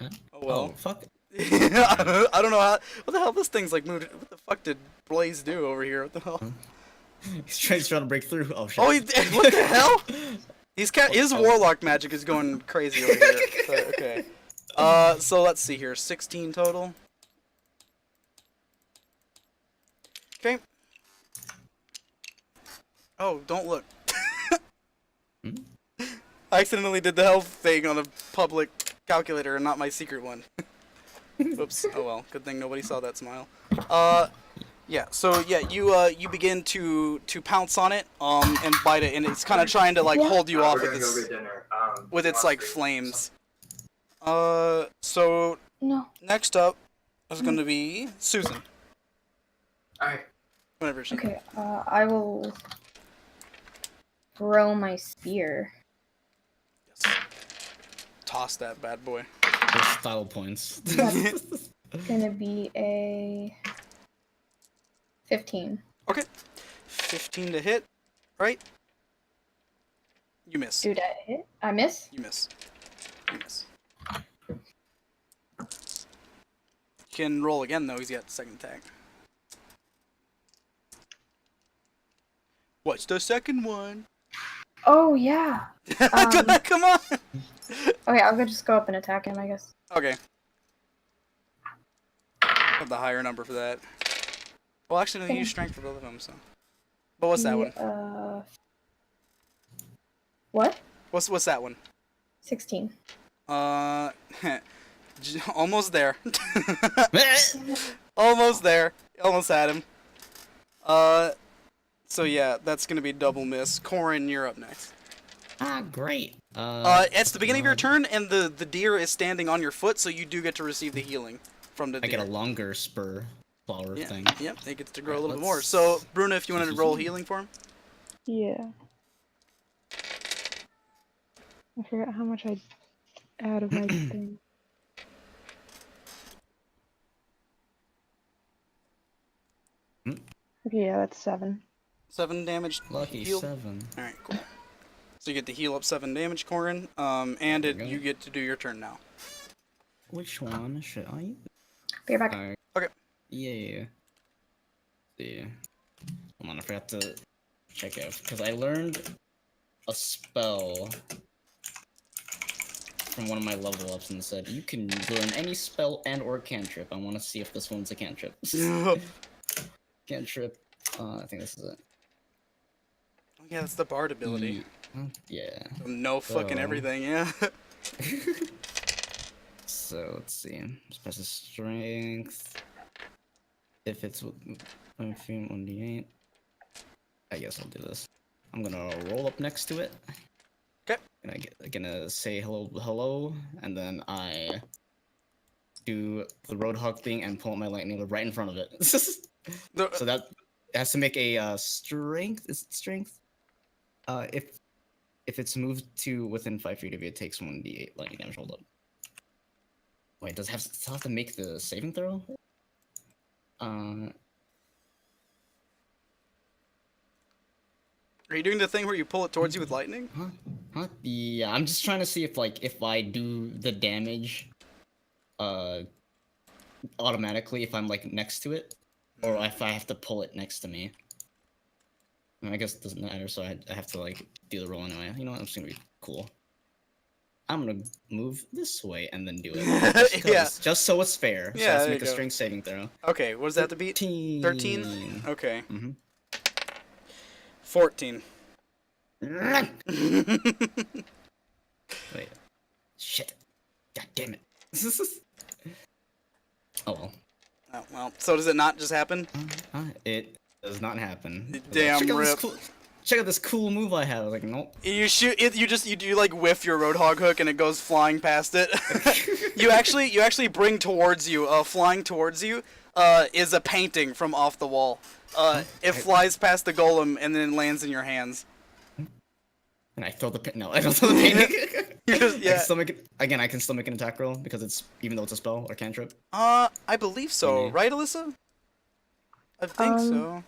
S2: Huh?
S1: Oh well.
S2: Oh, fuck.
S1: I don't know how. What the hell? This thing's like moved. What the fuck did Blaze do over here? What the hell?
S2: He's trying to break through. Oh shit.
S1: Oh, what the hell? His warlock magic is going crazy over here. So, okay. So let's see here. 16 total. Okay. Oh, don't look. I accidentally did the health thing on a public calculator and not my secret one. Oops. Oh well. Good thing nobody saw that smile. Yeah. So yeah, you begin to pounce on it, and bite it, and it's kind of trying to like hold you off
S5: We're
S1: with
S5: gonna go
S1: its
S5: get dinner.
S1: like flames. So
S3: No.
S1: next up is going to be Susan.
S5: Alright.
S1: Whenever she.
S3: Okay, I will throw my spear.
S1: Yes. Toss that bad boy.
S2: Those style points.
S3: That's gonna be a 15.
S1: Okay. 15 to hit. Right? You miss.
S3: Dude, I hit? I miss?
S1: You miss. You miss. You can roll again though. He's got second attack. What's the second one?
S3: Oh, yeah.
S1: Come on.
S3: Okay, I'll just go up and attack him, I guess.
S1: Okay. Have the higher number for that. Well, actually, no, you use strength for both of them, so. But what's that one?
S3: What?
S1: What's that one?
S3: 16.
S1: Almost there. Almost there. Almost had him. So yeah, that's gonna be double miss. Corin, you're up next.
S2: Ah, great.
S1: It's the beginning of your turn, and the deer is standing on your foot, so you do get to receive the healing from the
S2: I
S1: deer.
S2: get a longer spur flower
S1: Yeah,
S2: thing.
S1: yep, it gets to grow a
S2: Right,
S1: little bit
S2: let's-
S1: more. So, Bruna, if you wanted to roll healing for him.
S4: Yeah. I forgot how much I add of my thing. Okay, yeah, that's 7.
S1: 7 damage.
S2: Lucky
S1: healed.
S2: 7.
S1: Alright, cool. So you get to heal up 7 damage, Corin. And
S2: There we go.
S1: you get to do your turn now.
S2: Which one should I use?
S3: Be right back.
S2: Alright.
S1: Okay.
S2: Yeah. See. Hold on, I forgot to check out because I learned a spell from one of my level ups and said you can learn any spell and or cantrip. I want to see if this one's a cantrip. Cantrip. I think this is it.
S1: Oh, yeah, that's the bard ability.
S2: Yeah.
S1: No fucking
S2: So-
S1: everything, yeah.
S2: So let's see. Special strength. If it's 1d8. I guess I'll do this. I'm gonna roll up next to it.
S1: Okay.
S2: And I'm gonna say hello, and then I do the Roadhog thing and pull out my lightning rod right in front of it.
S1: The-
S2: So that it has to make a strength. Is it strength? If it's moved to within 5 feet of you, it takes 1d8 lightning damage. Hold up. Wait, does it still have to make the saving throw?
S1: Are you doing the thing where you pull it towards you with lightning?
S2: Huh? Yeah, I'm just trying to see if if I do the damage, automatically if I'm next to it, or if I have to pull it next to me. I guess it doesn't matter, so I have to do the roll anyway. You know what? I'm just gonna be cool. I'm gonna move this way and then do it.
S1: Yeah.
S2: Just so it's fair. So
S1: Yeah,
S2: I have to
S1: there
S2: make
S1: you
S2: a
S1: go.
S2: strength saving throw.
S1: Okay, what does that have to beat? 13? Okay. 14.
S2: Wait. Shit. God damn it. Oh well.
S1: Oh, well, so does it not just happen?
S2: It does not happen.
S1: Damn rip.
S2: Check out this cool move I have. I was like, nope.
S1: You shoot it. You do whiff your Roadhog hook and it goes flying past it. you actually bring towards you, flying towards you, is a painting from off the wall. It flies past the golem and then lands in your hands.
S2: And I throw the no, I don't throw the painting.
S1: Yeah.
S2: I can still make it again. I can still make an attack roll because it's even though it's a spell or cantrip.
S1: I believe so,
S2: Maybe.
S1: right, Alyssa? I think so.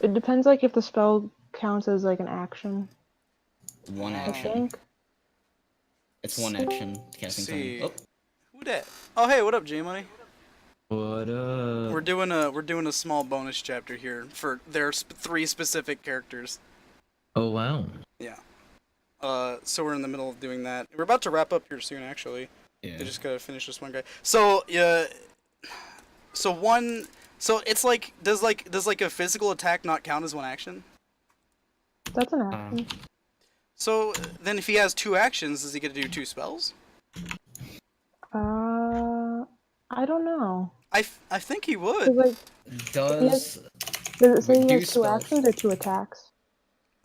S4: It depends, if the spell counts as an action.
S2: One
S4: I
S2: action.
S4: think.
S2: It's one action. Casting
S1: See.
S2: time.
S1: Who dat? Oh, hey, what up, J Money?
S6: What up?
S1: We're doing a small bonus chapter here for their 3 specific characters.
S6: Oh wow.
S1: Yeah. So we're in the middle of doing that. We're about to wrap up here soon, actually.
S2: Yeah.
S1: I just gotta finish this one guy. So so it's does a physical attack not count as one action?
S4: That's an action.
S1: So then if he has 2 actions, does he get to do 2 spells?
S4: I don't know.
S1: I think he
S4: 'Cause,
S1: would.
S2: Does
S4: does it say he
S2: reduce
S4: has 2
S2: spells.
S4: actions or 2 attacks?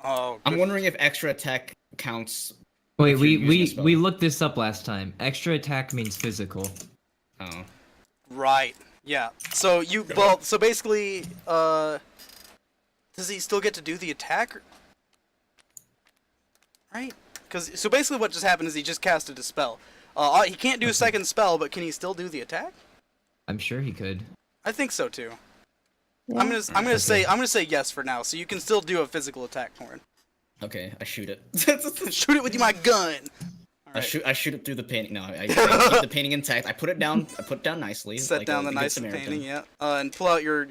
S1: Oh,
S2: I'm
S1: good.
S2: wondering if extra attack counts.
S6: Wait,
S2: if you're using a spell.
S6: we looked this up last time. Extra attack means physical.
S2: Oh.
S1: Right. Yeah. So so basically, does he still get to do the attack? Right? So basically what just happened is he just casted a spell. He can't do a second spell, but can he still do the attack?
S6: I'm sure he could.
S1: I think so too.
S4: Yeah.
S1: I'm gonna say yes for now. So you can still do a physical attack, Torn.
S2: Okay, I shoot it.
S1: Shoot it with my gun.
S2: I shoot it through the painting. No, I keep the painting intact. I put it down. I put it down nicely.
S1: Set down the
S2: good
S1: nice
S2: Samaritan.
S1: painting, yeah. And pull out your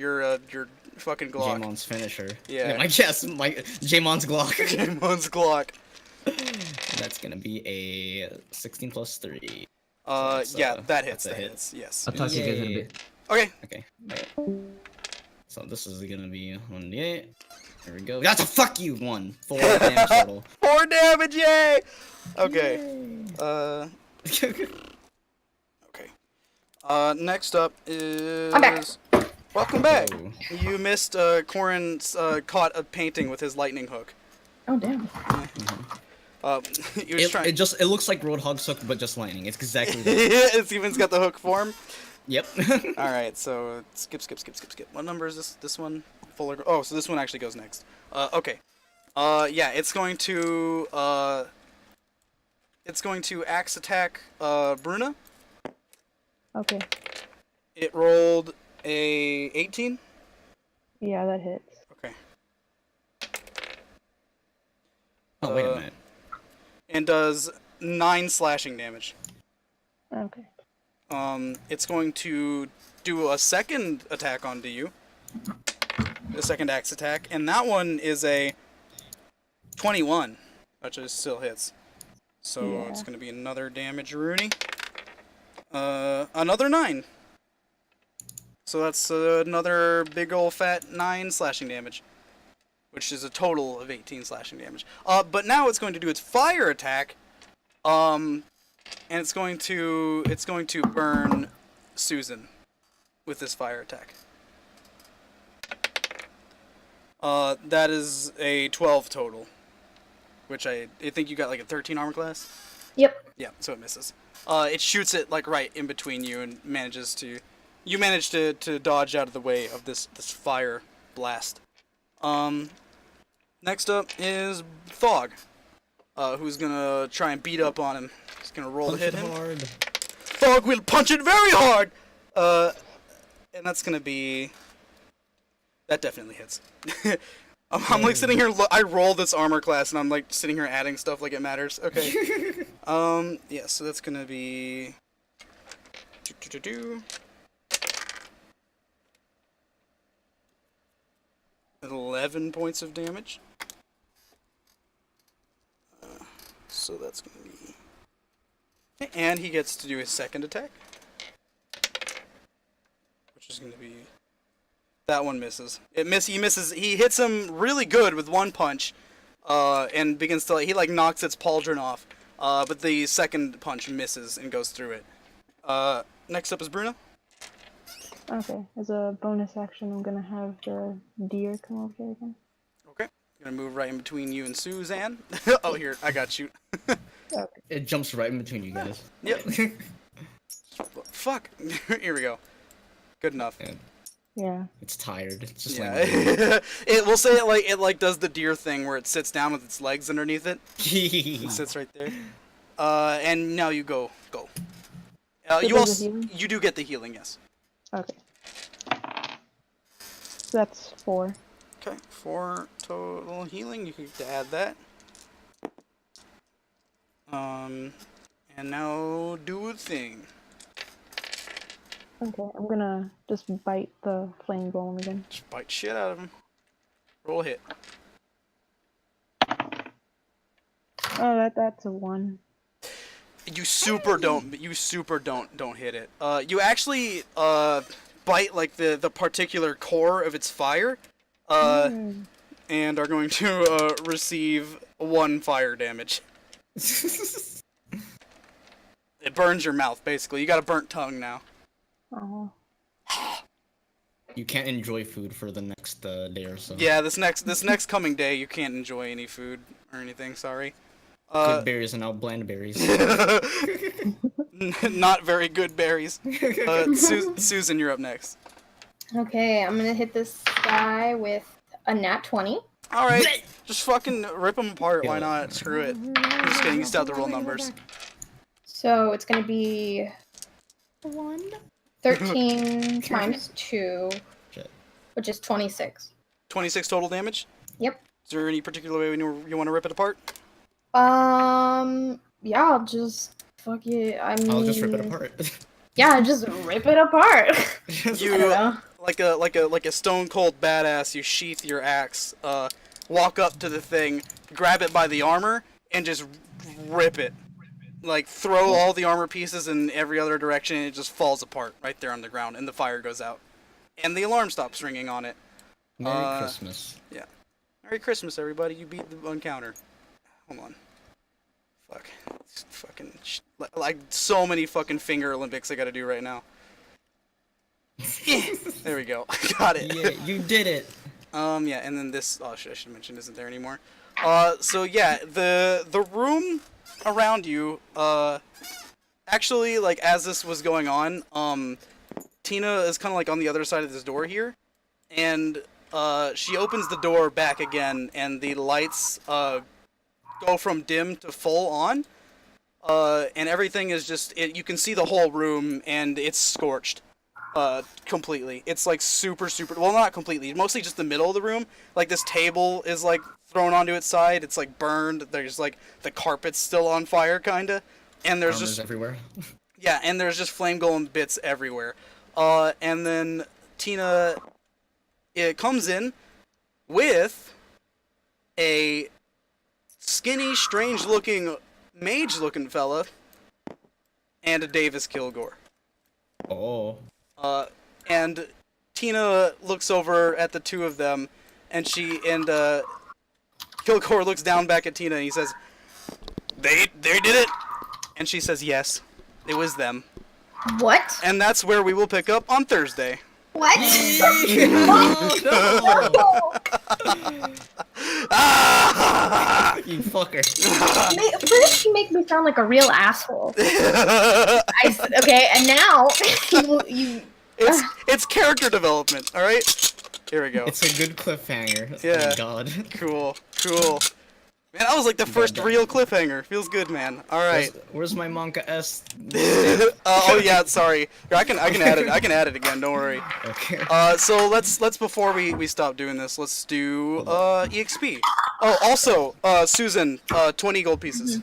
S1: fucking Glock.
S2: Jamon's finisher.
S1: Yeah.
S2: My Jamon's Glock.
S1: Jamon's Glock.
S2: That's gonna be a 16 plus 3.
S1: Yeah, that hits.
S2: that's a
S1: That
S2: hit.
S1: hits. Yes.
S6: I'll talk to you guys in a bit.
S1: Okay.
S2: Okay. So this is gonna be 1d8. There we go. That's a fuck you 1. 4 damage total.
S1: 4 damage, yay! Okay. Okay. Next up is...
S3: I'm back.
S1: Welcome back.
S2: Oh.
S1: You missed, Corin's, caught a painting with his lightning hook.
S3: Oh damn.
S1: He was trying...
S2: It looks like Roadhog's hook, but just lightning. It's exactly that.
S1: It's even got the hook form.
S2: Yep.
S1: Alright, so skip. What number is this? This one? Fuller. Oh, so this one actually goes next. Okay. Yeah, it's going to axe attack, Bruna.
S4: Okay.
S1: It rolled a 18.
S4: Yeah, that hits.
S1: Okay.
S2: Oh, wait a minute.
S1: And does 9 slashing damage.
S4: Okay.
S1: It's going to do a second attack onto you. A second axe attack, and that one is a 21, which is still hits. So
S4: Yeah.
S1: it's going to be another damage, Rooney. Another 9. So that's another big ol' fat 9 slashing damage, which is a total of 18 slashing damage. But now it's going to do its fire attack, and it's going to burn Susan with this fire attack. That is a 12 total, which I think you got like a 13 armor class.
S3: Yep.
S1: Yeah, so it misses. It shoots it like right in between you and you manage to dodge out of the way of this fire blast. Next up is Thog, who's gonna try and beat up on him. He's gonna roll to hit him.
S2: Hard.
S1: Thog will punch it very hard. And that's gonna be. That definitely hits. I'm like sitting here. I roll this armor class, and I'm like sitting here adding stuff like it matters. Okay. Yeah. So that's gonna be. 11 points of damage. So that's gonna be. And he gets to do his second attack, which is gonna be. That one misses. He misses. He hits him really good with one punch, and begins to he like knocks its pauldron off. But the second punch misses and goes through it. Next up is Bruna.
S4: Okay, as a bonus action, I'm gonna have the deer come over here again.
S1: Okay, gonna move right in between you and Suzanne. Oh, here I got you.
S4: Okay.
S2: It jumps right in between you guys.
S1: Yep. Fuck. Here we go. Good enough.
S4: Yeah.
S2: It's tired. It's just
S1: Yeah.
S2: like.
S1: It will say it does the deer thing where it sits down with its legs underneath it. It sits right there. And now you go. You also you do get the healing, yes.
S4: Okay. So that's 4.
S1: Okay, 4 total healing. You can add that. And now do a thing.
S4: Okay, I'm gonna just bite the flame golem again.
S1: Just bite shit out of him. Roll a hit.
S4: Oh, that's a 1.
S1: You super don't hit it. You actually bite like the particular core of its fire, and are going to receive 1 fire damage. It burns your mouth basically. You got a burnt tongue now.
S4: Oh.
S2: You can't enjoy food for the next day or so.
S1: Yeah, this next coming day you can't enjoy any food or anything. Sorry.
S2: Good berries and now bland berries.
S1: Not very good berries. Susan, you're up next.
S3: Okay, I'm gonna hit this guy with a nat 20.
S1: All right, just fucking rip them apart. Why not? Screw it. I'm just kidding. You still have to roll numbers.
S3: So it's gonna be 13 times 2,
S2: Shit.
S3: which is 26.
S1: 26 total damage.
S3: Yep.
S1: Is there any particular way you want to rip it apart?
S3: Yeah, I'll just fuck it. I mean,
S2: I'll just rip it apart.
S3: Yeah, just rip it apart. I don't know.
S1: Like a stone cold badass, you sheath your axe, walk up to the thing, grab it by the armor, and just rip it. Like throw all the armor pieces in every other direction, and it just falls apart right there on the ground, and the fire goes out, and the alarm stops ringing on it.
S2: Merry Christmas.
S1: Yeah. Merry Christmas, everybody! You beat the encounter. Hold on. Fuck. Fucking like so many fucking finger Olympics I gotta do right now. There we go. Got it.
S2: Yeah, you did it.
S1: Yeah, and then this. Oh shit! I should mention isn't there anymore. So yeah, the room around you. Actually, like as this was going on, Tina is kind of like on the other side of this door here, and she opens the door back again, and the lights go from dim to full on, and everything is just. You can see the whole room, and it's scorched. Completely. It's like super, well, not completely, mostly just the middle of the room. Like this table is like thrown onto its side. It's like burned. There's like the carpet's still on fire, kinda. And there's
S2: Armor's
S1: just
S2: everywhere.
S1: yeah, and there's just flame golem bits everywhere. And then Tina, it comes in with a skinny, strange-looking, mage-looking fella, and a Davis Kilgore.
S2: Oh.
S1: And Tina looks over at the two of them, and Kilgore looks down back at Tina, and he says, They did it!" And she says, "Yes, it was them."
S3: What?
S1: And that's where we will pick up on Thursday.
S3: What?
S2: No.
S1: Ah!
S2: You fucker.
S3: First, you make me sound like a real asshole. Okay, and now you.
S1: It's character development. All right. Here we go.
S2: It's a good cliffhanger.
S1: Yeah.
S2: Oh god.
S1: Cool. Man, that was like the first real cliffhanger. Feels good, man. All right.
S2: Where's my Monka S?
S1: Oh yeah, sorry. Here, I can add it. I can add it again. Don't worry.
S2: Okay.
S1: So let's before we stop doing this, let's do EXP. Oh, also, Susan, 20 gold pieces.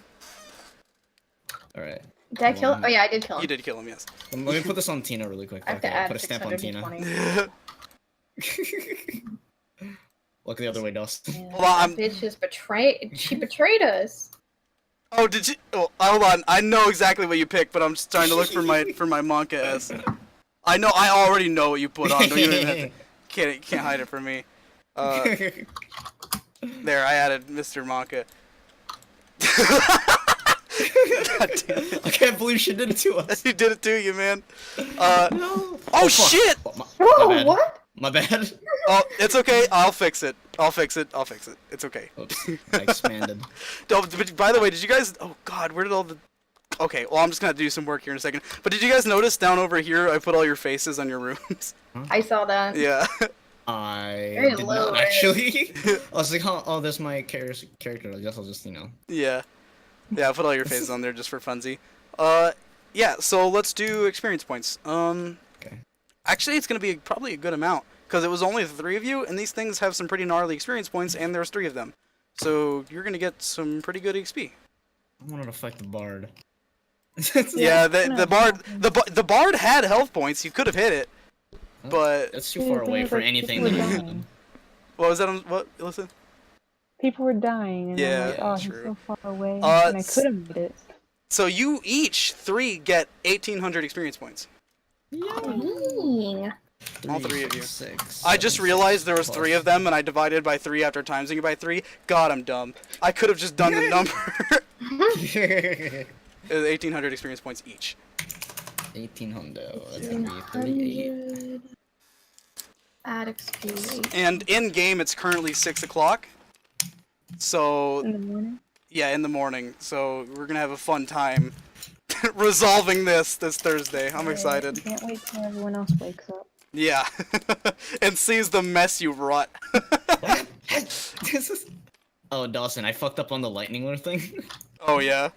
S2: All right.
S3: Did I kill him? Oh yeah, I did kill him.
S1: You did kill him, yes.
S2: Let me put this on Tina really quick.
S3: I have to
S2: Okay,
S3: add
S2: put a stamp on Tina.
S3: 620.
S2: Look the other way, Dustin.
S3: Yeah,
S1: Hold on,
S3: that bitch just betrayed. She betrayed us.
S1: Oh, did you? Oh, hold on. I know exactly what you picked, but I'm just trying to look for my Monka S. I know. I already know what you put on. Don't you even have to, can't hide it from me. There, I added Mr. Monka. God damn it.
S2: I can't believe she did it to us.
S1: You did it to you, man.
S2: No.
S1: Oh
S2: fuck.
S1: shit!
S2: Oh, my
S3: Whoa,
S2: bad.
S3: what?
S2: My bad.
S1: Oh, it's okay. I'll fix it. It's okay.
S2: Oops. I expanded.
S1: Oh, but by the way, did you guys? Oh God, where did all the? Okay, well I'm just gonna have to do some work here in a second. But did you guys notice down over here I put all your faces on your rooms?
S3: I saw that.
S1: Yeah.
S2: I
S3: Very
S2: did
S3: low,
S2: not
S3: right?
S2: actually. I was like, oh, there's my character. I guess I'll just,
S1: Yeah. Yeah, I put all your faces on there just for funsies. Yeah. So let's do experience points.
S2: Okay.
S1: Actually, it's gonna be probably a good amount because it was only the 3 of you, and these things have some pretty gnarly experience points, and there's 3 of them. So you're gonna get some pretty good XP.
S2: I wanted to fight the bard.
S1: Yeah, the bard had health points. You could have hit it, but
S2: That's too far away for anything that happened.
S1: what was that? What? Listen.
S4: People were dying, and
S1: Yeah,
S4: I'm like, oh,
S1: true.
S4: he's so far away, and I
S1: s-
S4: could have made it.
S1: So you each 3 get 1,800 experience points.
S3: Dang.
S1: All 3 of you.
S2: 6,
S1: I just realized there was 3 of them, and I divided by 3 after timesing it by 3. God, I'm dumb. I could have just done the number. It was 1,800 experience points each.
S2: 1800. That's gonna be 38.
S3: 100. Add XP.
S1: And in game, it's currently 6 o'clock. So
S4: In the morning.
S1: yeah, in the morning. So we're gonna have a fun time resolving this Thursday. I'm excited.
S4: Can't wait till everyone else wakes up.
S1: Yeah, and sees the mess you wrought.
S2: This is. Oh, Dawson, I fucked up on the lightning lure thing.
S1: Oh yeah.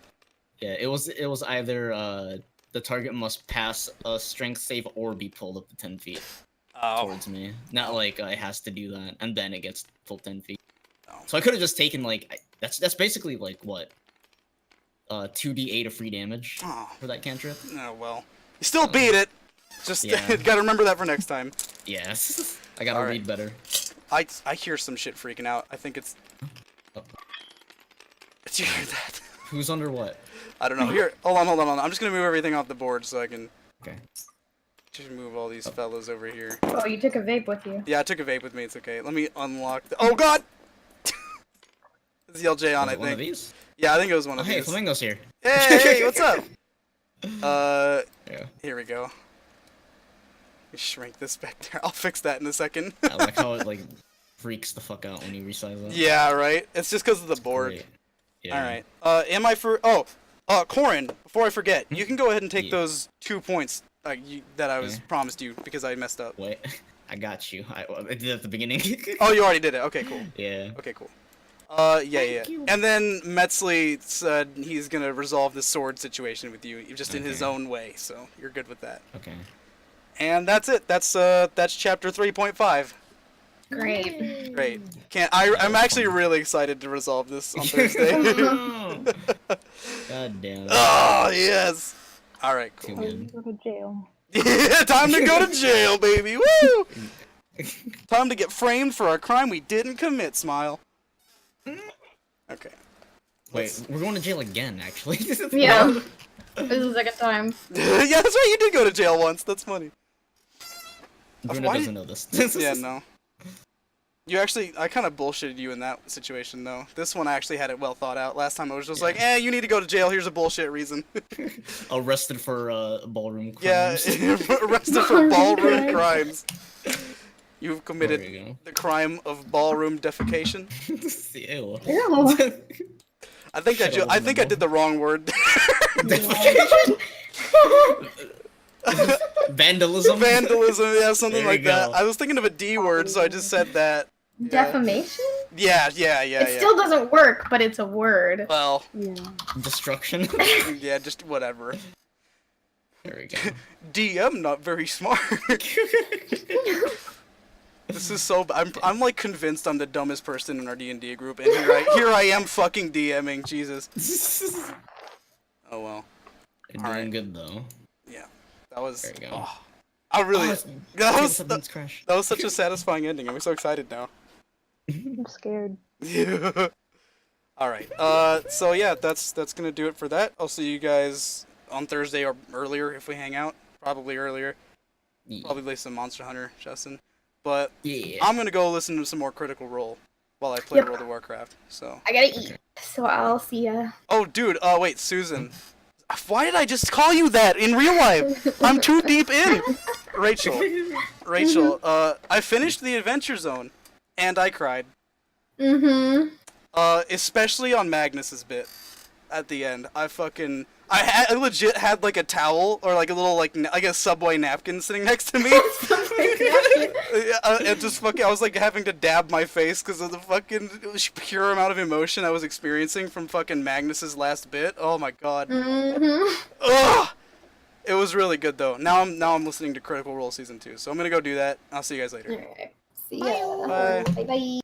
S2: Yeah, it was either the target must pass a strength save or be pulled up to 10 feet
S1: Oh.
S2: towards me. Not like it has to do that, and then it gets pulled 10 feet.
S1: Oh.
S2: So I could have just taken that's basically like what 2d8 of free damage
S1: Oh.
S2: for that cantrip.
S1: Oh well. You still beat it. Just
S2: Yeah.
S1: gotta remember that for next time.
S2: Yes, I gotta
S1: Alright.
S2: read better.
S1: I hear some shit freaking out. I think it's.
S2: Oh.
S1: Did you hear that?
S2: Who's under what?
S1: I don't know. Here, hold on. I'm just gonna move everything off the board so I can
S2: Okay.
S1: just move all these fellas over here.
S3: Oh, you took a vape with you.
S1: Yeah, I took a vape with me. It's okay. Let me unlock. Oh God! It's the LJ on,
S2: Was
S1: I
S2: it one of
S1: think.
S2: these?
S1: Yeah, I think it was one
S2: Oh,
S1: of
S2: hey,
S1: these.
S2: Flamingo's here.
S1: Hey, what's up?
S2: Yeah.
S1: Here we go. Let me shrink this back there. I'll fix that in a second.
S2: I like how it freaks the fuck out when you resize that.
S1: Yeah, right. It's just because of the board.
S2: Great. Yeah.
S1: All right. Am I for? Oh, Corin. Before I forget, you can go ahead and take
S2: Yeah.
S1: those 2 points that I was
S2: Okay.
S1: promised you because I messed up.
S2: Wait, I got you. I did it at the beginning.
S1: Oh, you already did it. Okay, cool.
S2: Yeah.
S1: Okay, cool. Yeah.
S2: you.
S1: And then Metzley said he's gonna resolve this sword situation with you, just in his
S2: Okay.
S1: own way. So you're good with that.
S2: Okay.
S1: And that's it. That's chapter 3.5.
S3: Great.
S1: Great. I'm actually really excited to resolve this on Thursday.
S2: God damn it.
S1: Oh yes. All right,
S2: Too
S1: cool.
S2: good.
S4: Go to jail.
S1: Yeah, time to go to jail, baby. Woo! Time to get framed for a crime we didn't commit. Smile. Okay.
S2: Wait, we're going to jail again, actually.
S3: Yeah. This is the second time.
S1: Yeah, that's right. You did go to jail once. That's funny.
S2: Bruno
S1: Why
S2: doesn't know this.
S1: Yeah, no. You actually, I kind of bullshitted you in that situation, though. This one I actually had it well thought out. Last time I was just like, you need to go to jail. Here's a bullshit reason.
S2: Arrested for ballroom
S1: Yeah,
S2: crimes.
S1: arrested for ballroom crimes. You've
S2: There
S1: committed
S2: we go.
S1: the crime of ballroom defecation.
S2: Ew.
S3: Ew.
S1: I think I did the wrong word.
S2: Vandalism.
S1: Vandalism, yeah, something
S2: There we
S1: like that.
S2: go.
S1: I was thinking of a D word, so I just said that.
S3: Defamation?
S1: Yeah.
S3: It still doesn't work, but it's a word.
S1: Well,
S4: Yeah.
S2: Destruction.
S1: yeah, just whatever.
S2: There we go.
S1: DM not very smart. This is so. I'm like convinced I'm the dumbest person in our D&D group, and here I am fucking DMing. Jesus. Oh well.
S2: You're
S1: Alright.
S2: doing good though.
S1: Yeah. That was.
S2: There you go.
S1: Oh, I really.
S2: Oh,
S1: that was
S2: something's crashed.
S1: that was such a satisfying ending. I'm so excited now.
S4: I'm scared.
S1: Yeah. All right. So yeah, that's gonna do it for that. I'll see you guys on Thursday or earlier if we hang out. Probably earlier. Probably play some Monster Hunter, Justin. But
S2: Yeah.
S1: I'm gonna go listen to some more Critical Role while I play
S3: Yep.
S1: World of Warcraft. So.
S3: I gotta eat, so I'll see ya.
S1: Oh, dude. Wait, Susan. Why did I just call you that in real life? I'm too deep in. Rachel. I finished the Adventure Zone, and I cried.
S3: Mm-hmm.
S1: Especially on Magnus's bit at the end. I legit had like a towel or like a little like a Subway napkin sitting next to me. And just fucking, I was like having to dab my face because of the fucking pure amount of emotion I was experiencing from fucking Magnus's last bit. Oh my god.
S3: Mm-hmm.
S1: Ugh! It was really good though. Now I'm listening to Critical Role Season 2, so I'm gonna go do that. I'll see you guys later.
S3: Alright. See ya.
S1: Bye.
S3: Bye bye.